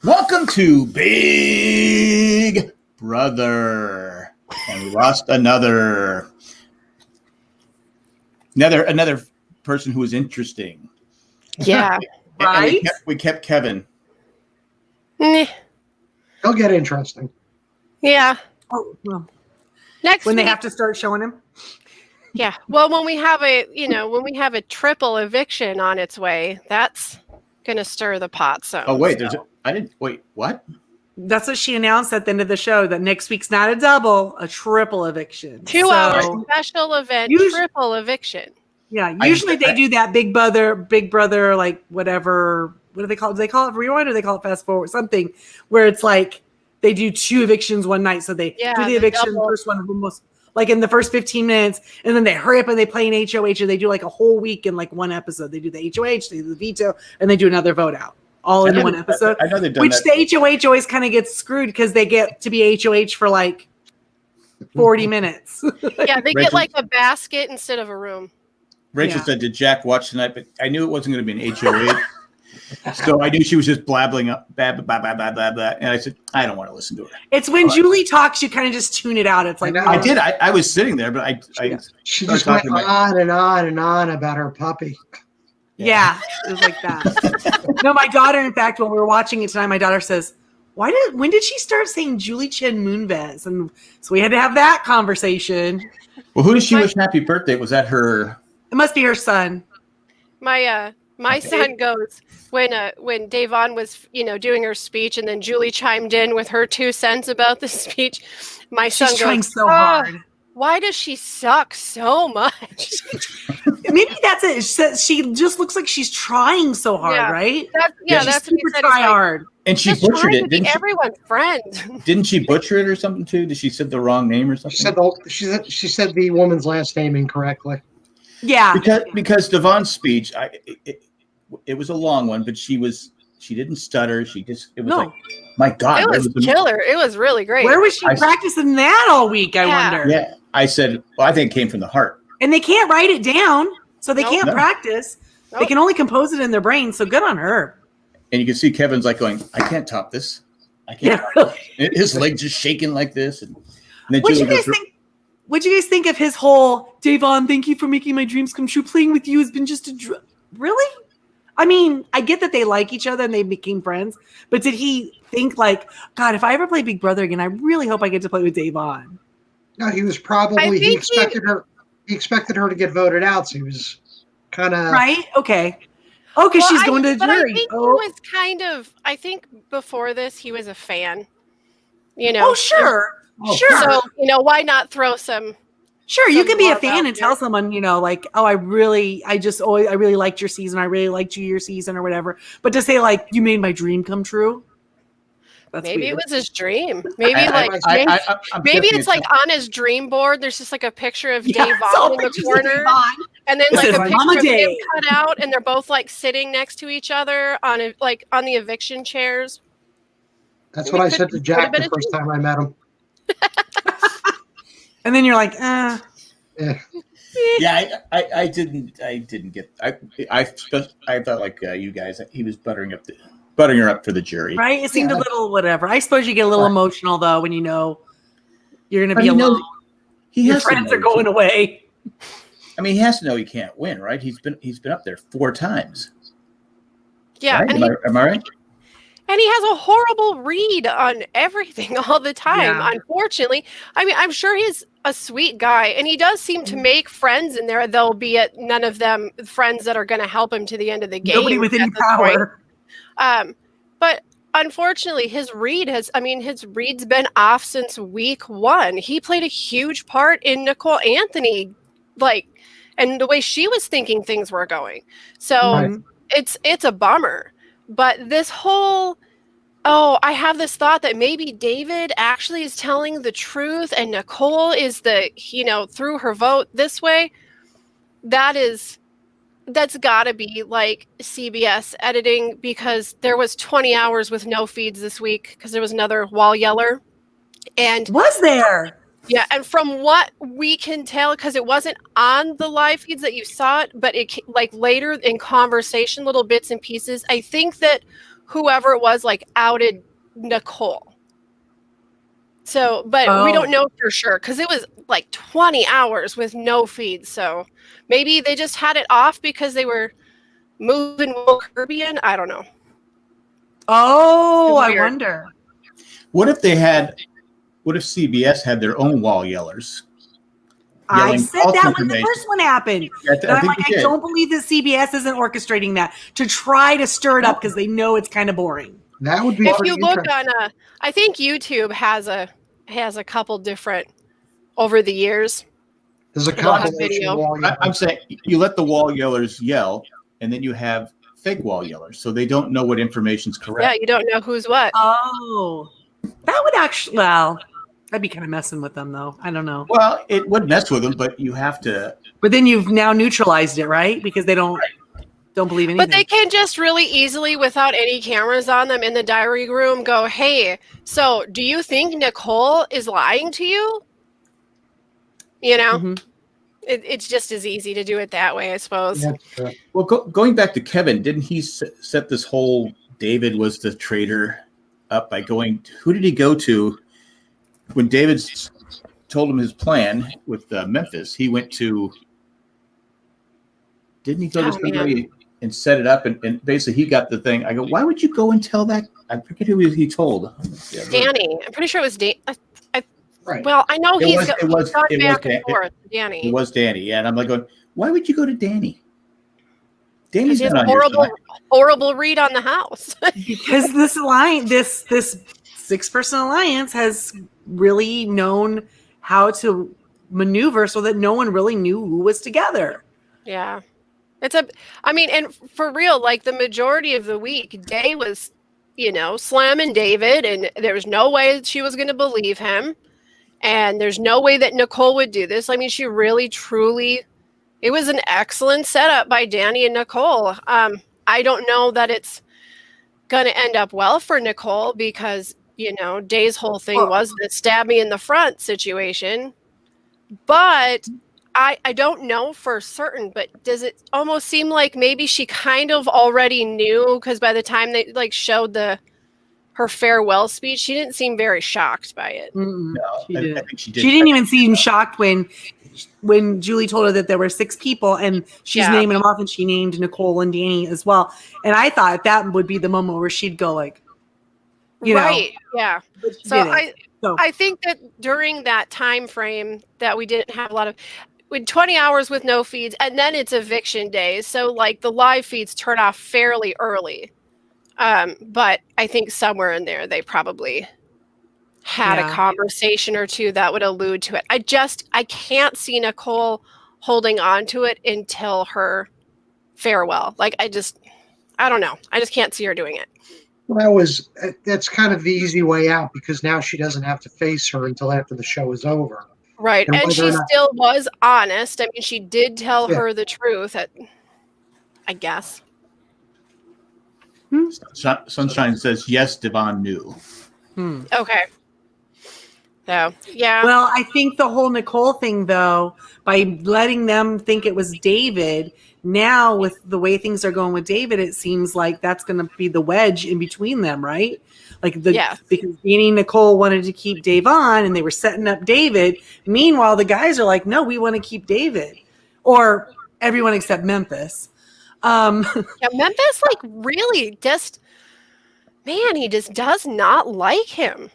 Welcome to Big Brother. And we lost another person who was interesting. Yeah. Right? And we kept Kevin. He'll get interesting. Yeah. Oh, well. Next when week, they have to start showing him. Yeah. Well, when we have a triple eviction on its way, that's going to stir the pot. So. Oh wait, what? That's what she announced at the end of the show, that next week's not a double, a triple eviction. 2 hour special event, triple eviction. Yeah, usually they do that Big Brother, like whatever. What do they call it? Do they call it rewind or do they call it fast forward? Something where it's like they do 2 evictions one night. So they do the eviction, the first one almost like in the first 15 minutes, and then they hurry up and they play an HOH, and they do like a whole week in like one episode. They do the HOH, they do the veto, and they do another vote out. All in one episode. I know they've done which that. The HOH always kind of gets screwed because they get to be HOH for like 40 minutes. Yeah, they get like a basket instead of a room. Rachel said, "Did Jack watch tonight?" But I knew it wasn't going to be an HOH. So I knew she was just blabbling up, blah, blah, blah, blah, blah, blah. And I said, I don't want to listen to her. It's when Julie talks, you kind of just tune it out. It's like, I did. I was sitting there, but she just went on and on and on about her puppy. Yeah, it was like that. No, my daughter, in fact, when we were watching it tonight, my daughter says, when did she start saying Julie Chen Moonves? And so we had to have that conversation. Well, who did she wish happy birthday? Was that her? It must be her son. My son goes when Davon was doing her speech, and then Julie chimed in with her 2 cents about the speech. My son goes, trying so hard. Why does she suck so much? Maybe that's it. She just looks like she's trying so hard, right? That's super try hard. And she butchered it. Didn't everyone's friend. Didn't she butcher it or something too? Did she said the wrong name or something? She said the woman's last name incorrectly. Yeah, because Devon's speech, it was a long one, but she didn't stutter. It was like, my God, it was killer. It was really great. Where was she practicing that all week? I wonder. Yeah, I said, well, I think it came from the heart. And they can't write it down, so they can't practice. Nope. They can only compose it in their brain. So good on her. And you can see Kevin's like going, I can't top this. I can't. Top this. His legs just shaking like this. And then What'd you guys think of his whole Davon? Thank you for making my dreams come true. Playing with you has been just really. I mean, I get that they like each other and they became friends, but did he think like, God, if I ever play Big Brother again, I really hope I get to play with Davon? No, he was probably he expected her to get voted out, so he was kind of right. Okay. Oh, because she's going to the jury. I think he was I think before this he was a fan. Oh, sure. Sure. So why not throw some? Sure, you can be a fan and tell someone, like, oh, I really liked your season. I really liked your season or whatever. But to say like, you made my dream come true. Maybe weird. It was his dream. Maybe maybe it's like on his dream board. There's just like a picture of Davon in the corner, and then like a picture of him cut out, and they're both like sitting next to each other on the eviction chairs. That's what I said to Jack the first time I met him. And then you're like, Yeah, I didn't get. I felt like you guys. He was buttering her up for the jury. Right? It seemed a little whatever. I suppose you get a little emotional though when you're going to be alone. Your friends are going away. I mean, he has to know he can't win, right? He's been up there 4 times. Yeah, right? Am I right? And he has a horrible read on everything all the time, unfortunately. I mean, I'm sure he's a sweet guy, and he does seem to make friends in there, though, be it none of them friends that are going to help him to the end of the game. Nobody with any power. But unfortunately, his read's been off since week 1. He played a huge part in Nicole Anthony, and the way she was thinking things were going. So it's a bummer. But this whole, I have this thought that maybe David actually is telling the truth and Nicole is through her vote this way. That's got to be like CBS editing, because there was 20 hours with no feeds this week because there was another wall yeller. And was there? Yeah, and from what we can tell, because it wasn't on the live feeds that you saw it, but it later in conversation, little bits and pieces, I think that whoever it was like outed Nicole. So, but we don't know for sure because it was like 20 hours with no feed. So maybe they just had it off because they were moving Will Kirby in. I don't know. Oh, I wonder. What if CBS had their own wall yellers? I said that when the first one happened. I don't believe that CBS isn't orchestrating that to try to stir it up because they know it's kind of boring. That would be. If you look on I think YouTube has a couple different over the years. There's a couple video. I'm saying you let the wall yellers yell, and then you have fake wall yellers, so they don't know what information's correct. Yeah, you don't know who's what. Oh, that would actually. Well, I'd be kind of messing with them, though. I don't know. Well, it would mess with them, but you have to. But then you've now neutralized it, right? Because they don't believe anything. But they can just really easily, without any cameras on them in the diary room, go, "Hey, so do you think Nicole is lying to you?" You know, Mm-hmm. it's just as easy to do it that way, I suppose. Yeah. Well, going back to Kevin, didn't he set this whole David was the traitor up by going? Who did he go to when David told him his plan with Memphis? He went to. Didn't he go to somebody and set it up? And basically, he got the thing. I go, why would you go and tell that? I forget who he told. Danny. I'm pretty sure it was Danny. Right. Well, I know It he's was gone Danny. back and forth. Danny. It was Danny. Yeah, and I'm like going, why would you go to Danny? Danny's He has not a on your side. horrible read on the house. Because this alliance, this 6-person alliance has really known how to maneuver so that no one really knew who was together. Yeah. And for real, like the majority of the week, Day was, slamming David, and there was no way that she was going to believe him. And there's no way that Nicole would do this. I mean, she really, truly, it was an excellent setup by Danny and Nicole. I don't know that it's going to end up well for Nicole because, Day's whole thing was the stab me in the front situation. But I don't know for certain, but does it almost seem like maybe she kind of already knew? Because by the time they showed her farewell speech, she didn't seem very shocked by it. No, I think she did. She didn't even seem shocked when Julie told her that there were 6 people and she's naming them off, and she named Nicole and Danny as well. And I thought that would be the moment where she'd go like, right, yeah. So I think that during that time frame that we didn't have a lot of, with 20 hours with no feeds, and then it's eviction days, so like the live feeds turn off fairly early. But I think somewhere in there they probably had a conversation or two that would allude to it. I can't see Nicole holding on to it until her farewell. Like I don't know. I just can't see her doing it. Well, that's kind of the easy way out because now she doesn't have to face her until after the show is over. Right. And she still was honest. I mean, she did tell her the truth, I guess. Sunshine says, yes, Devon knew. Okay. So, yeah. Well, I think the whole Nicole thing, though, by letting them think it was David, now with the way things are going with David, it seems like that's going to be the wedge in between them, right? Like because Danny and Nicole wanted to keep Dave on, and they were setting up David. Meanwhile, the guys are like, no, we want to keep David, or everyone except Memphis. Memphis, like, really just, man, he just does not like him.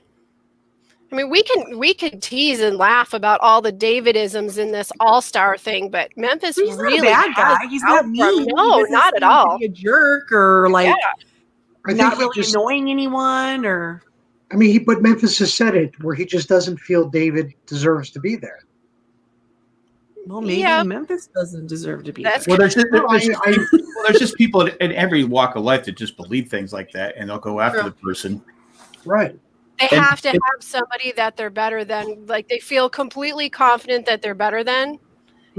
I mean, we can tease and laugh about all the Davidisms in this all-star thing, but Memphis He's really not a bad guy. He's not mean. No, not at all. A jerk or like not really just annoying anyone or. I mean, but Memphis has said it where he just doesn't feel David deserves to be there. Well, maybe Memphis doesn't deserve to be there. Well, there's just people in every walk of life that just believe things like that, and they'll go after the person. Right. They have to have somebody that they're better than, like they feel completely confident that they're better than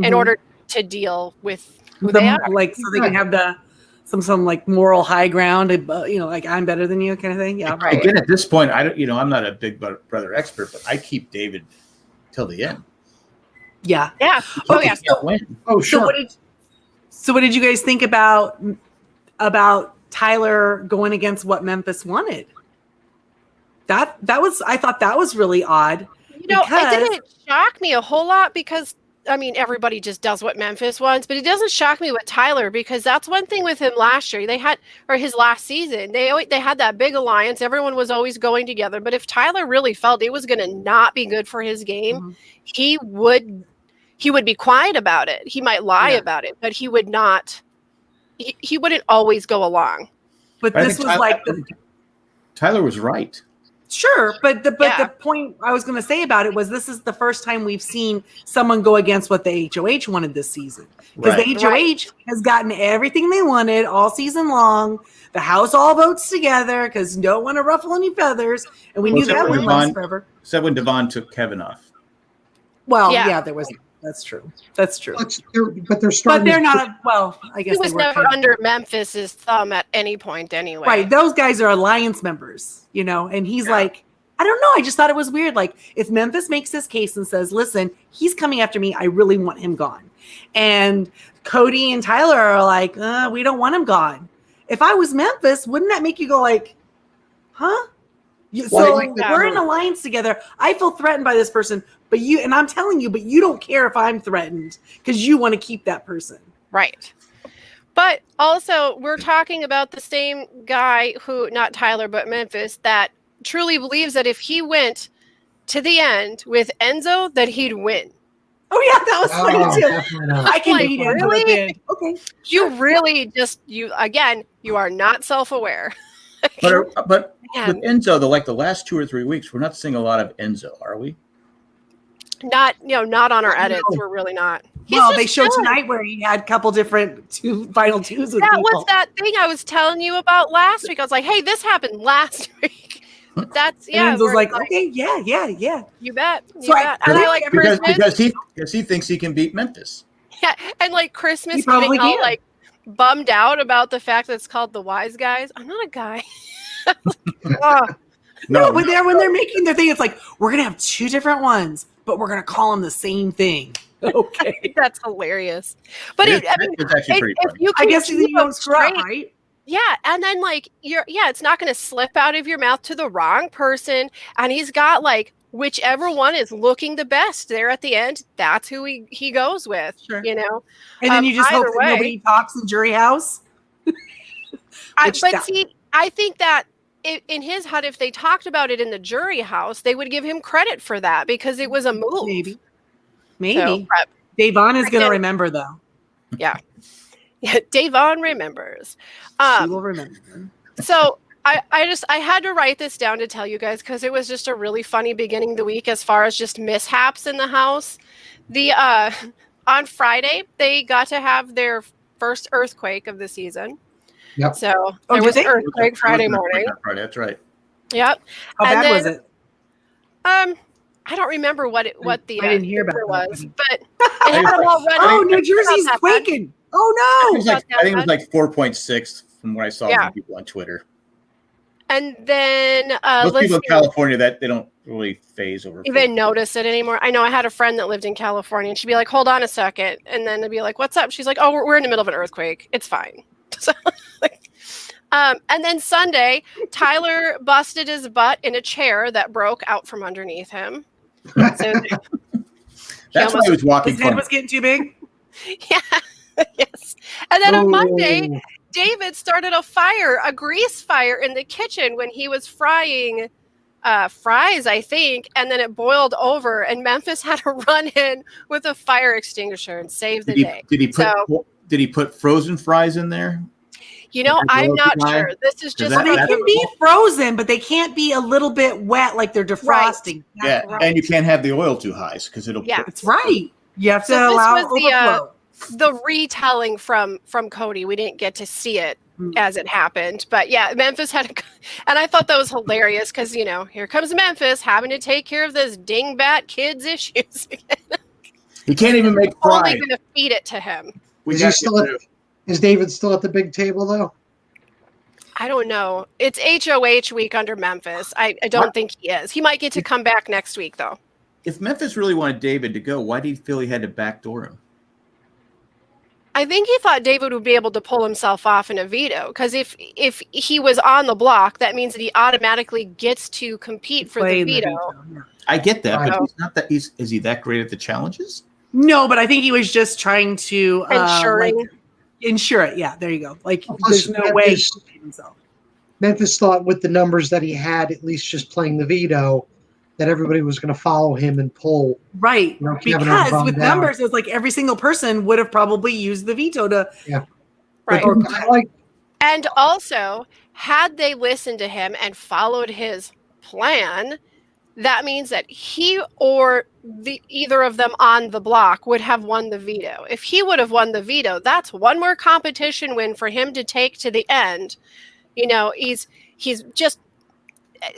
in order to deal with who they are. Like, so they can have some like moral high ground, like I'm better than you kind of thing. Yeah. Right. Again, at this point, I'm not a Big Brother expert, but I keep David till the end. Yeah. Yeah. Oh, yeah. Oh, sure. So what did you guys think about Tyler going against what Memphis wanted. I thought that was really odd. It didn't shock me a whole lot because I mean, everybody just does what Memphis wants, but it doesn't shock me with Tyler because that's one thing with him last year. His last season, they had that big alliance. Everyone was always going together. But if Tyler really felt it was going to not be good for his game, he would be quiet about it. He might lie about it, but he would not. He wouldn't always go along. But this was Tyler was right. Sure, but the point I was going to say about it was this is the first time we've seen someone go against what the HOH wanted this season. Because the HOH has gotten everything they wanted all season long. The house all votes together because you don't want to ruffle any feathers. And we knew that would last forever. Except when Devon took Kevin off. Well, there was. That's true. That's true. But they're starting. But they're not. I guess he was never under Memphis's thumb at any point, anyway. Right. Those guys are alliance members, and he's like, I don't know. I just thought it was weird. Like, if Memphis makes this case and says, "Listen, he's coming after me. I really want him gone," and Cody and Tyler are like, "We don't want him gone." If I was Memphis, wouldn't that make you go like, "Huh?" So we're in alliance together. I feel threatened by this person, but I'm telling you, but you don't care if I'm threatened because you want to keep that person. Right. But also we're talking about the same guy who, not Tyler, but Memphis, that truly believes that if he went to the end with Enzo, that he'd win. Oh yeah, that was funny too. I can beat Enzo at the end. Okay. You really you are not self-aware. But with Enzo, the last 2 or 3 weeks, we're not seeing a lot of Enzo, are we? Not on our edits. We're really not. They showed tonight where he had a couple different final twos with that people. Was that thing I was telling you about last week. I was like, hey, this happened last week. That's And Enzo's like, okay, yeah. You bet. Because he thinks he can beat Memphis. Yeah, and like Christmas getting all like bummed out about the fact that it's called The Wise Guys. I'm not a guy. No, but when they're making their thing, it's like we're gonna have 2 different ones, but we're gonna call them the same thing. Okay, that's hilarious. But it's actually pretty funny. I guess you don't screw up, right? Yeah, and then it's not gonna slip out of your mouth to the wrong person, and he's got whichever one is looking the best there at the end, that's who he goes with. Sure. And then you just hope that nobody talks in jury house. I think that in his hut, if they talked about it in the jury house, they would give him credit for that because it was a move. Maybe. So, Davon is going to remember, though. Yeah. Davon remembers. She will remember. So I had to write this down to tell you guys because it was just a really funny beginning of the week as far as just mishaps in the house. On Friday, they got to have their first earthquake of the season. Yep. So there was an earthquake Friday morning. That's right. Yep. How bad was it? I don't remember what the I didn't hear about was, but it had them all running. New Jersey's quaking. Oh no! I think it was like 4.6 from what I saw from people on Twitter. And then most people in California that they don't really phase over. Even notice it anymore. I know I had a friend that lived in California, and she'd be like, "Hold on a second," and then they'd be like, "What's up?" She's like, "Oh, we're in the middle of an earthquake. It's fine." So, and then Sunday, Tyler busted his butt in a chair that broke out from underneath him. So that's why he was walking. His head was getting too big. Yeah. Yes. And then on Monday, David started a grease fire in the kitchen when he was frying fries, I think, and then it boiled over, and Memphis had to run in with a fire extinguisher and save the day. Did he put frozen fries in there? I'm not sure. This is just they can be frozen, but they can't be a little bit wet like they're defrosting. Right. Yeah, and you can't have the oil too high because it'll. Yeah, it's right. You have to allow overflow. The retelling from Cody, we didn't get to see it as it happened, but yeah, Memphis had and I thought that was hilarious because here comes Memphis having to take care of this dingbat kids issues again. He can't even make fries. Only going to feed it to him. Is David still at the big table though? I don't know. It's HOH week under Memphis. I don't think he is. He might get to come back next week though. If Memphis really wanted David to go, why did he feel he had to backdoor him? I think he thought David would be able to pull himself off in a veto, because if he was on the block, that means that he automatically gets to compete for the veto. Yeah. I get that, Right. but he's not that. Is he that great at the challenges? No, but I think he was just trying to Ensuring. ensure it. Yeah, there you go. Like, Plus, there's no way he Memphis- could save himself. Memphis thought with the numbers that he had, at least just playing the veto, that everybody was going to follow him and pull. Right. You know, Kevin Because O'Brien with down. numbers, it's like every single person would have probably used the veto to. Right. But I like And also, had they listened to him and followed his plan, that means that he or either of them on the block would have won the veto. If he would have won the veto, that's one more competition win for him to take to the end. You know, he's just,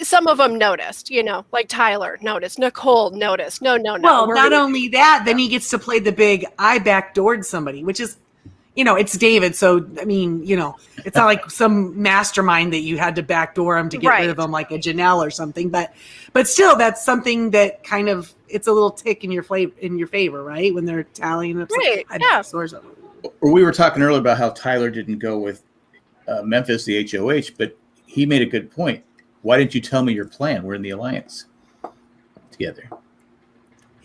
some of them noticed, you know, like Tyler noticed, Nicole noticed. No. Well, we're not gonna- only that, then he gets to play the big I backdoored somebody, which is, you know, it's David. So, I mean, you know, it's not like some mastermind that you had to backdoor him to get rid of him like a Janelle or something. But still, that's something that kind of, it's a little tick in your favor, right? When they're tallying up. Right, yeah. Or we were talking earlier about how Tyler didn't go with Memphis, the HOH, but he made a good point. Why didn't you tell me your plan? We're in the alliance together.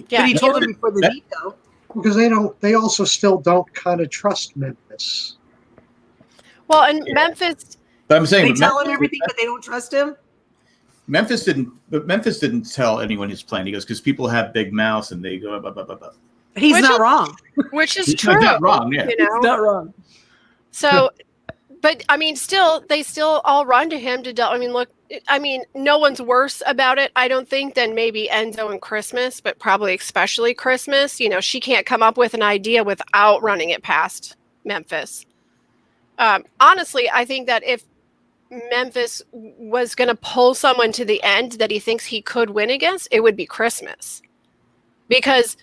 Yeah, But he told him before the veto. because they also still don't kind of trust Memphis. well, and Memphis, But I'm saying They tell him Memphis- everything, but they don't trust him. Memphis didn't tell anyone his plan. He goes, because people have big mouths and they go, blah, blah, blah, blah. He's Which not is- wrong. which is He's true. not wrong, yeah. You know? He's not wrong. So, but I mean, they still all run to him to. I mean, look, I mean, no one's worse about it, I don't think, than maybe Enzo and Christmas, but probably especially Christmas. You know, she can't come up with an idea without running it past Memphis. Honestly, I think that if Memphis was going to pull someone to the end that he thinks he could win against, it would be Christmas, because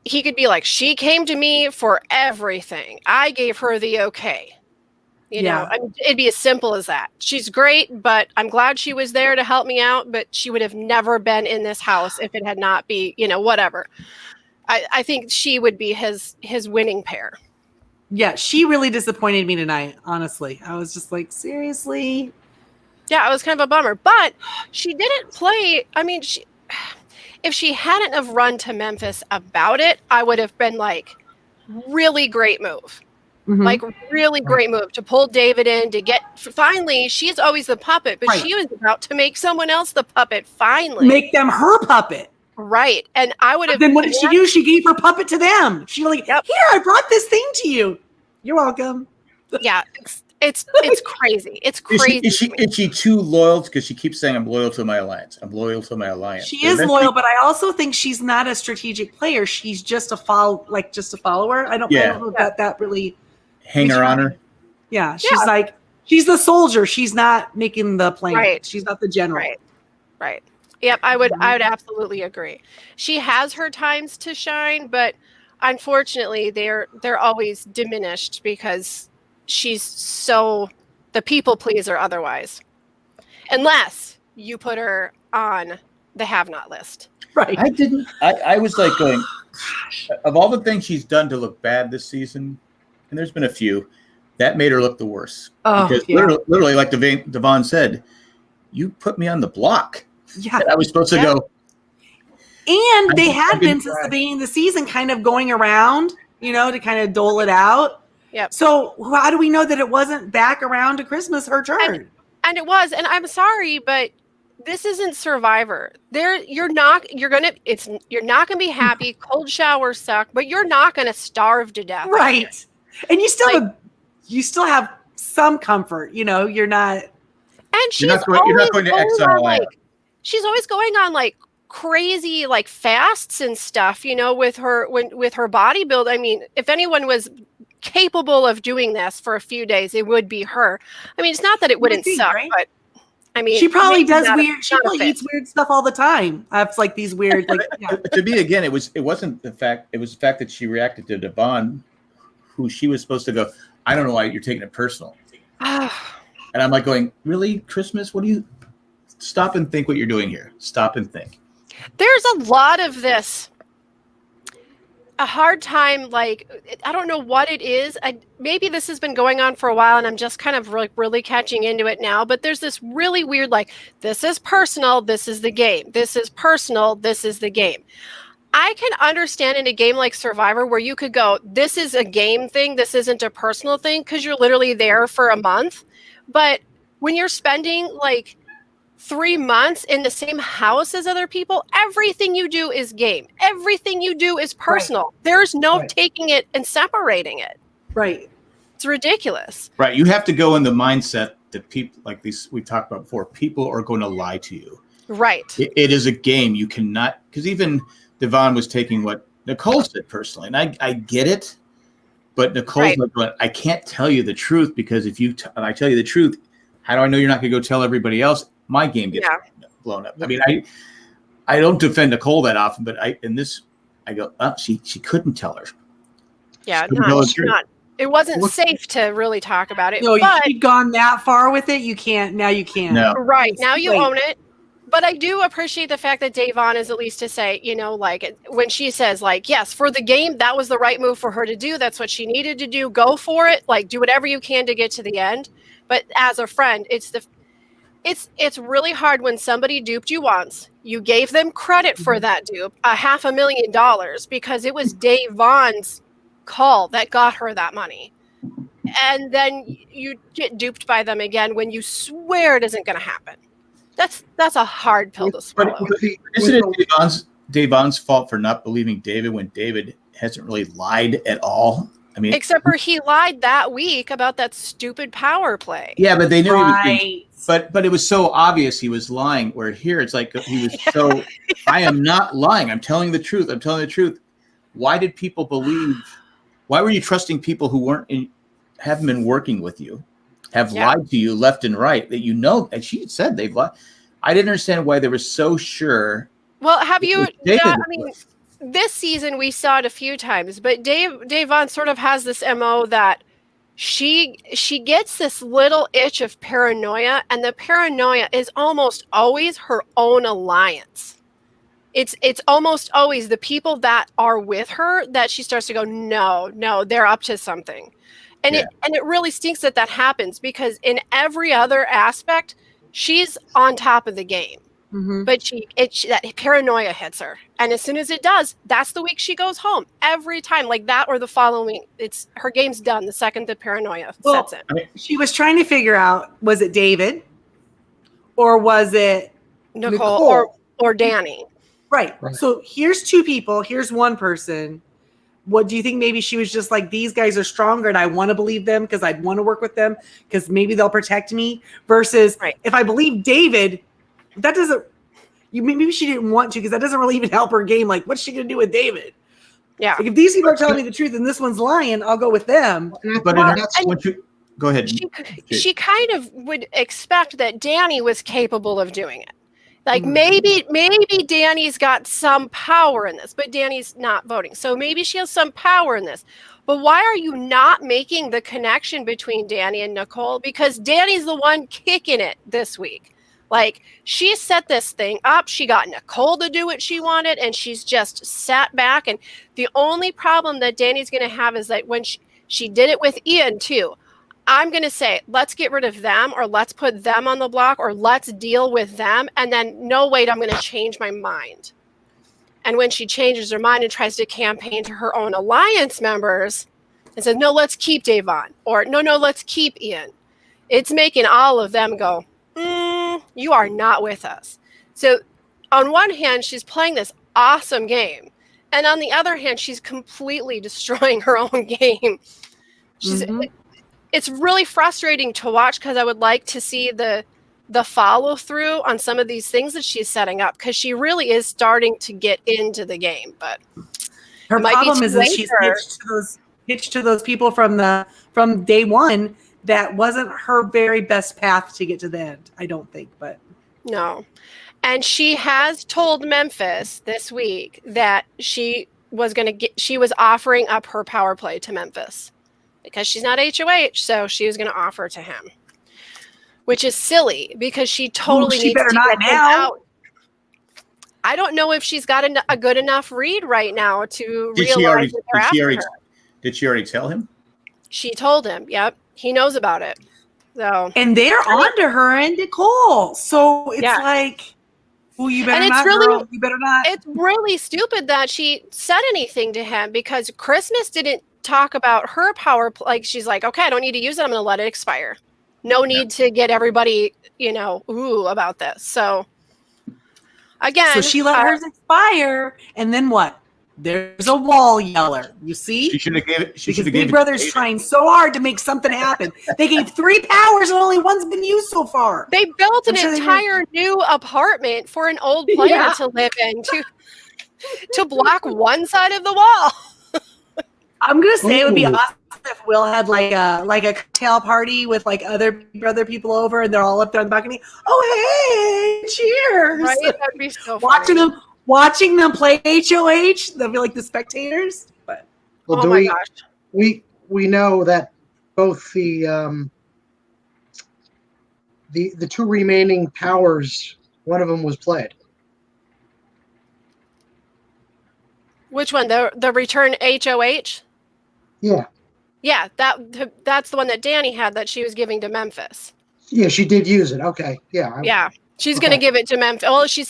he could be like, she came to me for everything. I gave her the okay. You know, I mean, it'd be as simple as that. She's great, but I'm glad she was there to help me out, but she would have never been in this house if it had not be, you know, whatever. I think she would be his winning pair. Yeah, she really disappointed me tonight, honestly. I was just like, seriously? Yeah, it was kind of a bummer, but she didn't play. I mean, if she hadn't have run to Memphis about it, I would have been like, really great move. Mhm. Like, really great move to pull David in to get, finally, she's always the puppet, but Right. she was about to make someone else the puppet finally. Make them her puppet. Right. And I would have. Then what did she do? She gave her puppet to them. She was like, Yep. here, I brought this thing to you. You're welcome. Yeah. It's crazy. It's Is crazy. is she too loyal? Because she keeps saying, I'm loyal to my alliance. I'm loyal to my alliance. She is Eventually- loyal, but I also think she's not a strategic player. She's just a follower. I don't know if that really. Hanger on her. Yeah, she's like, she's the soldier. She's not making the plan. Right. She's not the general. Right. Yep. I would absolutely agree. She has her times to shine, but unfortunately they're always diminished because she's so the people pleaser otherwise. Unless you put her on the have not list. Right. I was like going, of all the things she's done to look bad this season, and there's been a few, that made her look the worst. Oh, Because yeah. literally, like Devon said, you put me on the block. Yeah. And I was supposed to go, And they I had didn't been since the beginning of the season kind of going around, you know, to kind of dole it out. Yep. So how do we know that it wasn't back around to Christmas her turn? And it was, and I'm sorry, but this isn't Survivor. You're not gonna be happy. Cold showers suck, but you're not gonna starve to death. Right. And you still have some comfort, you know, you're not. And she's you're not going to exile like, Anna. she's always going on like crazy like fasts and stuff, you know, with her body build. I mean, if anyone was capable of doing this for a few days, it would be her. I mean, it's not that it wouldn't be, suck, right? but I mean, She probably maybe does not a- weird. She not a probably fit. eats weird stuff all the time. That's like these weird, like, yeah. To me, again, it wasn't the fact. It was the fact that she reacted to Devon, who she was supposed to go, I don't know why you're taking it personal. And I'm like going, really, Christmas? What do you stop and think what you're doing here? Stop and think. There's a lot of this. a hard time. Like, I don't know what it is. Maybe this has been going on for a while and I'm just kind of really catching into it now, but there's this really weird, like, this is personal, this is the game. This is personal, this is the game. I can understand in a game like Survivor where you could go, this is a game thing, this isn't a personal thing, because you're literally there for a month. But when you're spending like 3 months in the same house as other people, everything you do is game. Everything you do is personal. Right. There's no taking it and separating it. Right. It's ridiculous. Right. You have to go in the mindset that people like these we talked about before, people are going to lie to you. Right. It is a game. You cannot, because even Devon was taking what Nicole said personally, and I get it, but Nicole's like, I can't tell you the truth, because if I tell you the truth, how do I know you're not going to go tell everybody else? My game gets blown up. I mean, I don't defend Nicole that often, but I go, she couldn't tell her. Yeah, it wasn't safe to really talk about it. No, you've gone that far with it. You can't. Now you can. No. Right. Now you own it. But I do appreciate the fact that Devon is at least to say, like when she says, like, yes, for the game, that was the right move for her to do. That's what she needed to do. Go for it. Like, do whatever you can to get to the end. But as a friend, it's really hard when somebody duped you once. You gave them credit for that dupe, $500,000, because it was Devon's call that got her that money. And then you get duped by them again when you swear it isn't going to happen. That's a hard pill to swallow. But isn't it Devon's fault for not believing David when David hasn't really lied at all? I mean, except for he lied that week about that stupid power play. Yeah, but they knew he was being, but it was so obvious he was lying. Where here it's like he was so, I am not lying. I'm telling the truth. I'm telling the truth. Why did people believe? Why were you trusting people who haven't been working with you? Have lied to you left and right, that and she said they've lied. I didn't understand why they were so sure. Well, have you? This season we saw it a few times, but Devon sort of has this MO that she gets this little itch of paranoia, and the paranoia is almost always her own alliance. It's almost always the people that are with her that she starts to go, no, they're up to something. And it really stinks that happens, because in every other aspect, she's on top of the game. Mm-hmm. But that paranoia hits her. And as soon as it does, that's the week she goes home. Every time, like that or the following, her game's done the second the paranoia sets in. She was trying to figure out, was it David or was it Nicole? Or Danny? Right. So here's two people. Here's one person. What do you think? Maybe she was just like, these guys are stronger and I want to believe them because I'd want to work with them because maybe they'll protect me, versus if I believe David, that doesn't, maybe she didn't want to, because that doesn't really even help her game. Like, what's she going to do with David? Yeah. Like, if these people are telling me the truth and this one's lying, I'll go with them. But go ahead. She kind of would expect that Danny was capable of doing it. Like maybe Danny's got some power in this, but Danny's not voting. So maybe she has some power in this. But why are you not making the connection between Danny and Nicole? Because Danny's the one kicking it this week. Like, she set this thing up. She got Nicole to do what she wanted, and she's just sat back. And the only problem that Danny's going to have is that when she did it with Ian too. I'm going to say, let's get rid of them, or let's put them on the block, or let's deal with them. And then, no, wait, I'm going to change my mind. And when she changes her mind and tries to campaign to her own alliance members and says, no, let's keep Devon, or no, let's keep Ian. It's making all of them go, you are not with us. So on one hand, she's playing this awesome game. And on the other hand, she's completely destroying her own game. It's really frustrating to watch, because I would like to see the follow through on some of these things that she's setting up, because she really is starting to get into the game. But her problem is that she's pitched to those people from day one. That wasn't her very best path to get to the end, I don't think. But no. And she has told Memphis this week that she was offering up her power play to Memphis, because she's not HOH, so she was going to offer to him, which is silly, because she totally needs better to not get him now. out. I don't know if she's got a good enough read right now to Did realize that they're after her. Did she already tell him? She told him. Yep, he knows about it. So and they're on to her and Nicole. So it's like, oh, you better not, girl. You better not. It's really stupid that she said anything to him because Christmas didn't talk about her power. Like she's like, okay, I don't need to use it. I'm going to let it expire. No need to get everybody, about this. So again, so she let hers expire, and then what? There's a wall yeller. You see? She should have gave it. She should have Big gave it. Brother's trying so hard to make something happen. They gave 3 powers and only one's been used so far. They built an entire new apartment for an old player to live in to block one side of the wall. I'm gonna say it would be awesome if Will had like a cocktail party with like other Big Brother people over, and they're all up there on the balcony. Oh, hey, cheers! Right? That'd be so funny. Watching them play HOH, they'll be like the spectators. But well, gosh, we know that both the 2 remaining powers, one of them was played. Which one? The return HOH? Yeah. Yeah, that's the one that Danny had that she was giving to Memphis. Yeah, she did use it. Okay. Yeah. Yeah. She's going to give it to Memphis. Well, she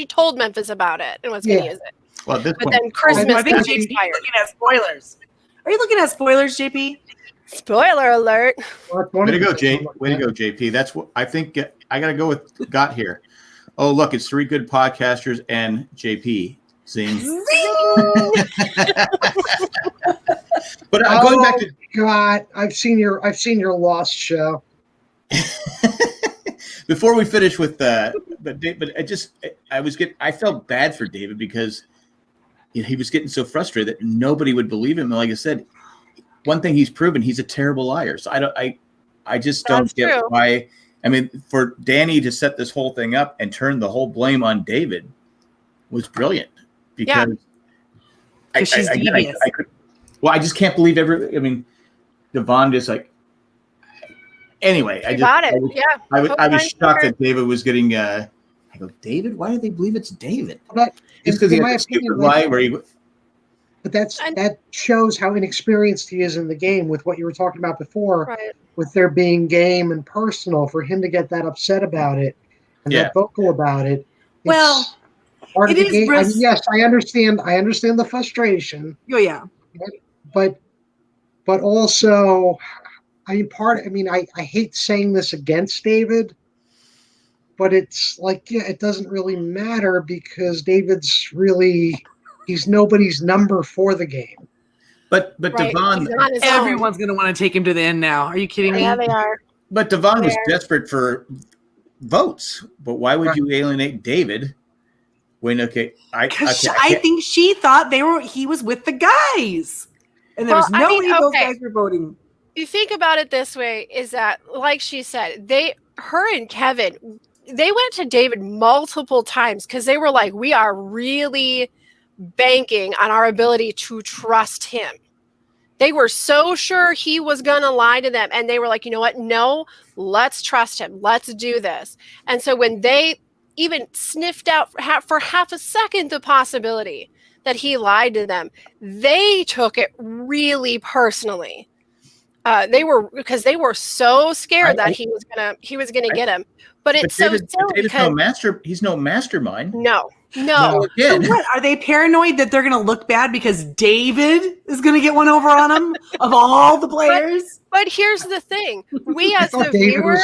told Memphis about it and was going to use it. Well, but then Christmas, I think JP's looking at spoilers. Are you looking at spoilers, JP? Spoiler alert. Way to go, JP. That's what I think. I got to go with got here. Oh, look, it's 3 good podcasters and JP. Zing. But going back to God, I've seen your Lost show. Before we finish with but I felt bad for David because he was getting so frustrated that nobody would believe him. And like I said, one thing he's proven, he's a terrible liar. So I just don't get why. I mean, for Danny to set this whole thing up and turn the whole blame on David was brilliant because she's devious. I just can't believe Devon is like. Anyway, I was shocked that David was getting. I go, David? Why do they believe it's David? But just because he had a stupid lie where he. But that shows how inexperienced he is in the game with what you were talking about before, with there being game and personal. For him to get that upset about it and that vocal about it. Well, part of the game. Yes, I understand. I understand the frustration. Oh yeah. But also. I hate saying this against David, but it's like, it doesn't really matter because he's nobody's number for the game. But Devon, everyone's going to want to take him to the end now. Are you kidding me? Yeah, they are. But Devon was desperate for votes. But why would you alienate David when, I think she thought he was with the guys. And there was no way those guys were voting. You think about it this way, is that, like she said, her and Kevin, they went to David multiple times because they were like, we are really banking on our ability to trust him. They were so sure he was going to lie to them. And they were like, you know what? No, let's trust him. Let's do this. And so when they even sniffed out for half a second the possibility that he lied to them, they took it really personely. They were so scared that he was gonna get him. But it's David, so silly because he's no mastermind. No. So what, are they paranoid that they're gonna look bad because David is gonna get one over on them of all the players? But here's the thing: we as the viewer,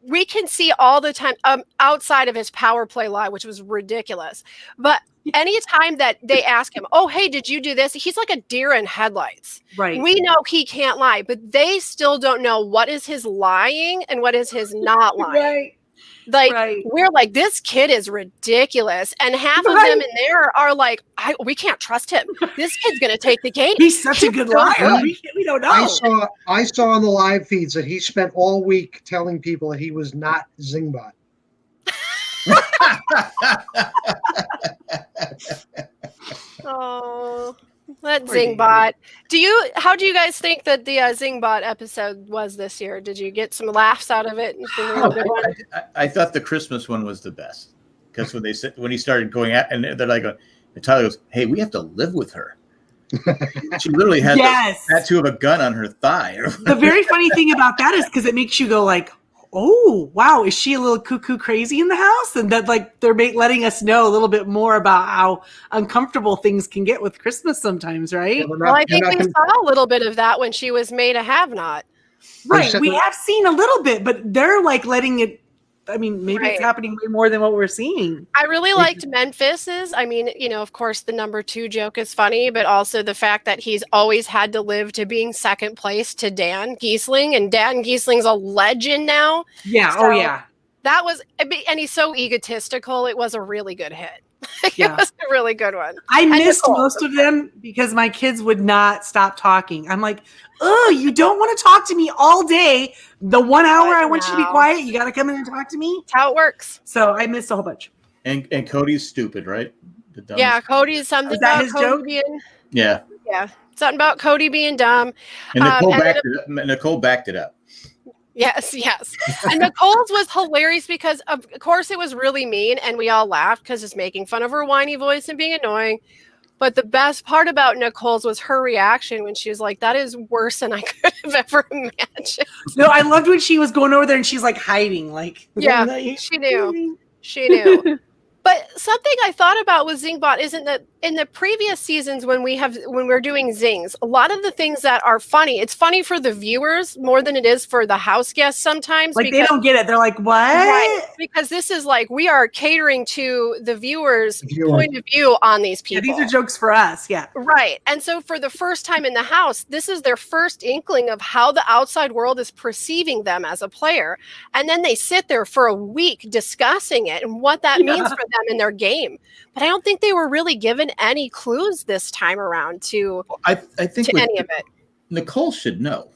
we can see all the time outside of his power play lie, which was ridiculous. But anytime that they ask him, oh, hey, did you do this? He's like a deer in headlights. Right. We know he can't lie, but they still don't know what is his lying and what is his not lying. We're like, this kid is ridiculous. And half of them in there are like, we can't trust him. This kid's going to take the game. He's such a good liar. We don't know. I saw on the live feeds that he spent all week telling people that he was not Zingbot. Oh, that Zingbot. How do you guys think that the Zingbot episode was this year? Did you get some laughs out of it? I thought the Christmas one was the best because when he started going out, and they're like, and Tyler goes, "Hey, we have to live with her." She literally had the tattoo of a gun on her thigh. The very funny thing about that is because it makes you go like, oh, wow, is she a little cuckoo crazy in the house? And that like they're letting us know a little bit more about how uncomfortable things can get with Christmas sometimes, right? Well, I think we saw a little bit of that when she was made a have-not. Right, we have seen a little bit, but they're like letting it. I mean, maybe it's happening way more than what we're seeing. I really liked Memphis's. I mean, of course, the number 2 joke is funny, but also the fact that he's always had to live to being second place to Dan Giesling, and Dan Giesling's a legend now. Yeah. So yeah. That was, and he's so egotistical. It was a really good hit. It was a really good one. I missed most of them because my kids would not stop talking. I'm like, oh, you don't want to talk to me all day. The 1 hour I want you to be quiet, you got to come in and talk to me. That's how it works. So I missed a whole bunch. And Cody's stupid, right? Yeah, Cody's something about Cody being. Yeah. Something about Cody being dumb. And Nicole backed it up. Yes. And Nicole's was hilarious because, of course, it was really mean, and we all laughed because it's making fun of her whiny voice and being annoying. But the best part about Nicole's was her reaction when she was like, that is worse than I could have ever imagined. No, I loved when she was going over there and she's like hiding. Like, she knew. But something I thought about with Zingbot isn't that in the previous seasons when we're doing zings, a lot of the things that are funny, it's funny for the viewers more than it is for the house guests sometimes. Like they don't get it. They're like, what? Right, because this is like we are catering to the viewers' point of view on these people. Yeah, these are jokes for us. Yeah. Right. And so for the first time in the house, this is their first inkling of how the outside world is perceiving them as a player. And then they sit there for a week discussing it and what that means for them in their game. But I don't think they were really given any clues this time around to I think to any of it. Nicole should know.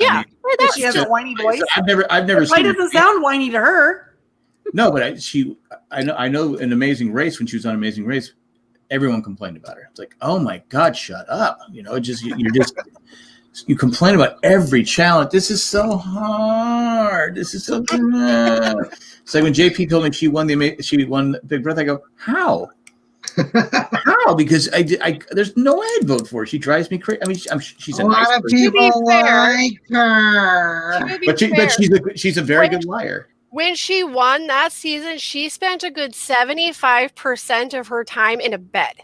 Yeah, I mean, she has a whiny voice. I've never seen. Why doesn't sound whiny to her? No, but I know in Amazing Race, when she was on Amazing Race, everyone complained about her. It's like, oh my God, shut up! You complain about every challenge. This is so hard. This is so hard. It's like when JP told me she won Big Brother. I go, how? How? Because there's no way I'd vote for her. She drives me crazy. I mean, she's a lot of people like her, but she's a very good liar. When she won that season, she spent a good 75% of her time in a bed.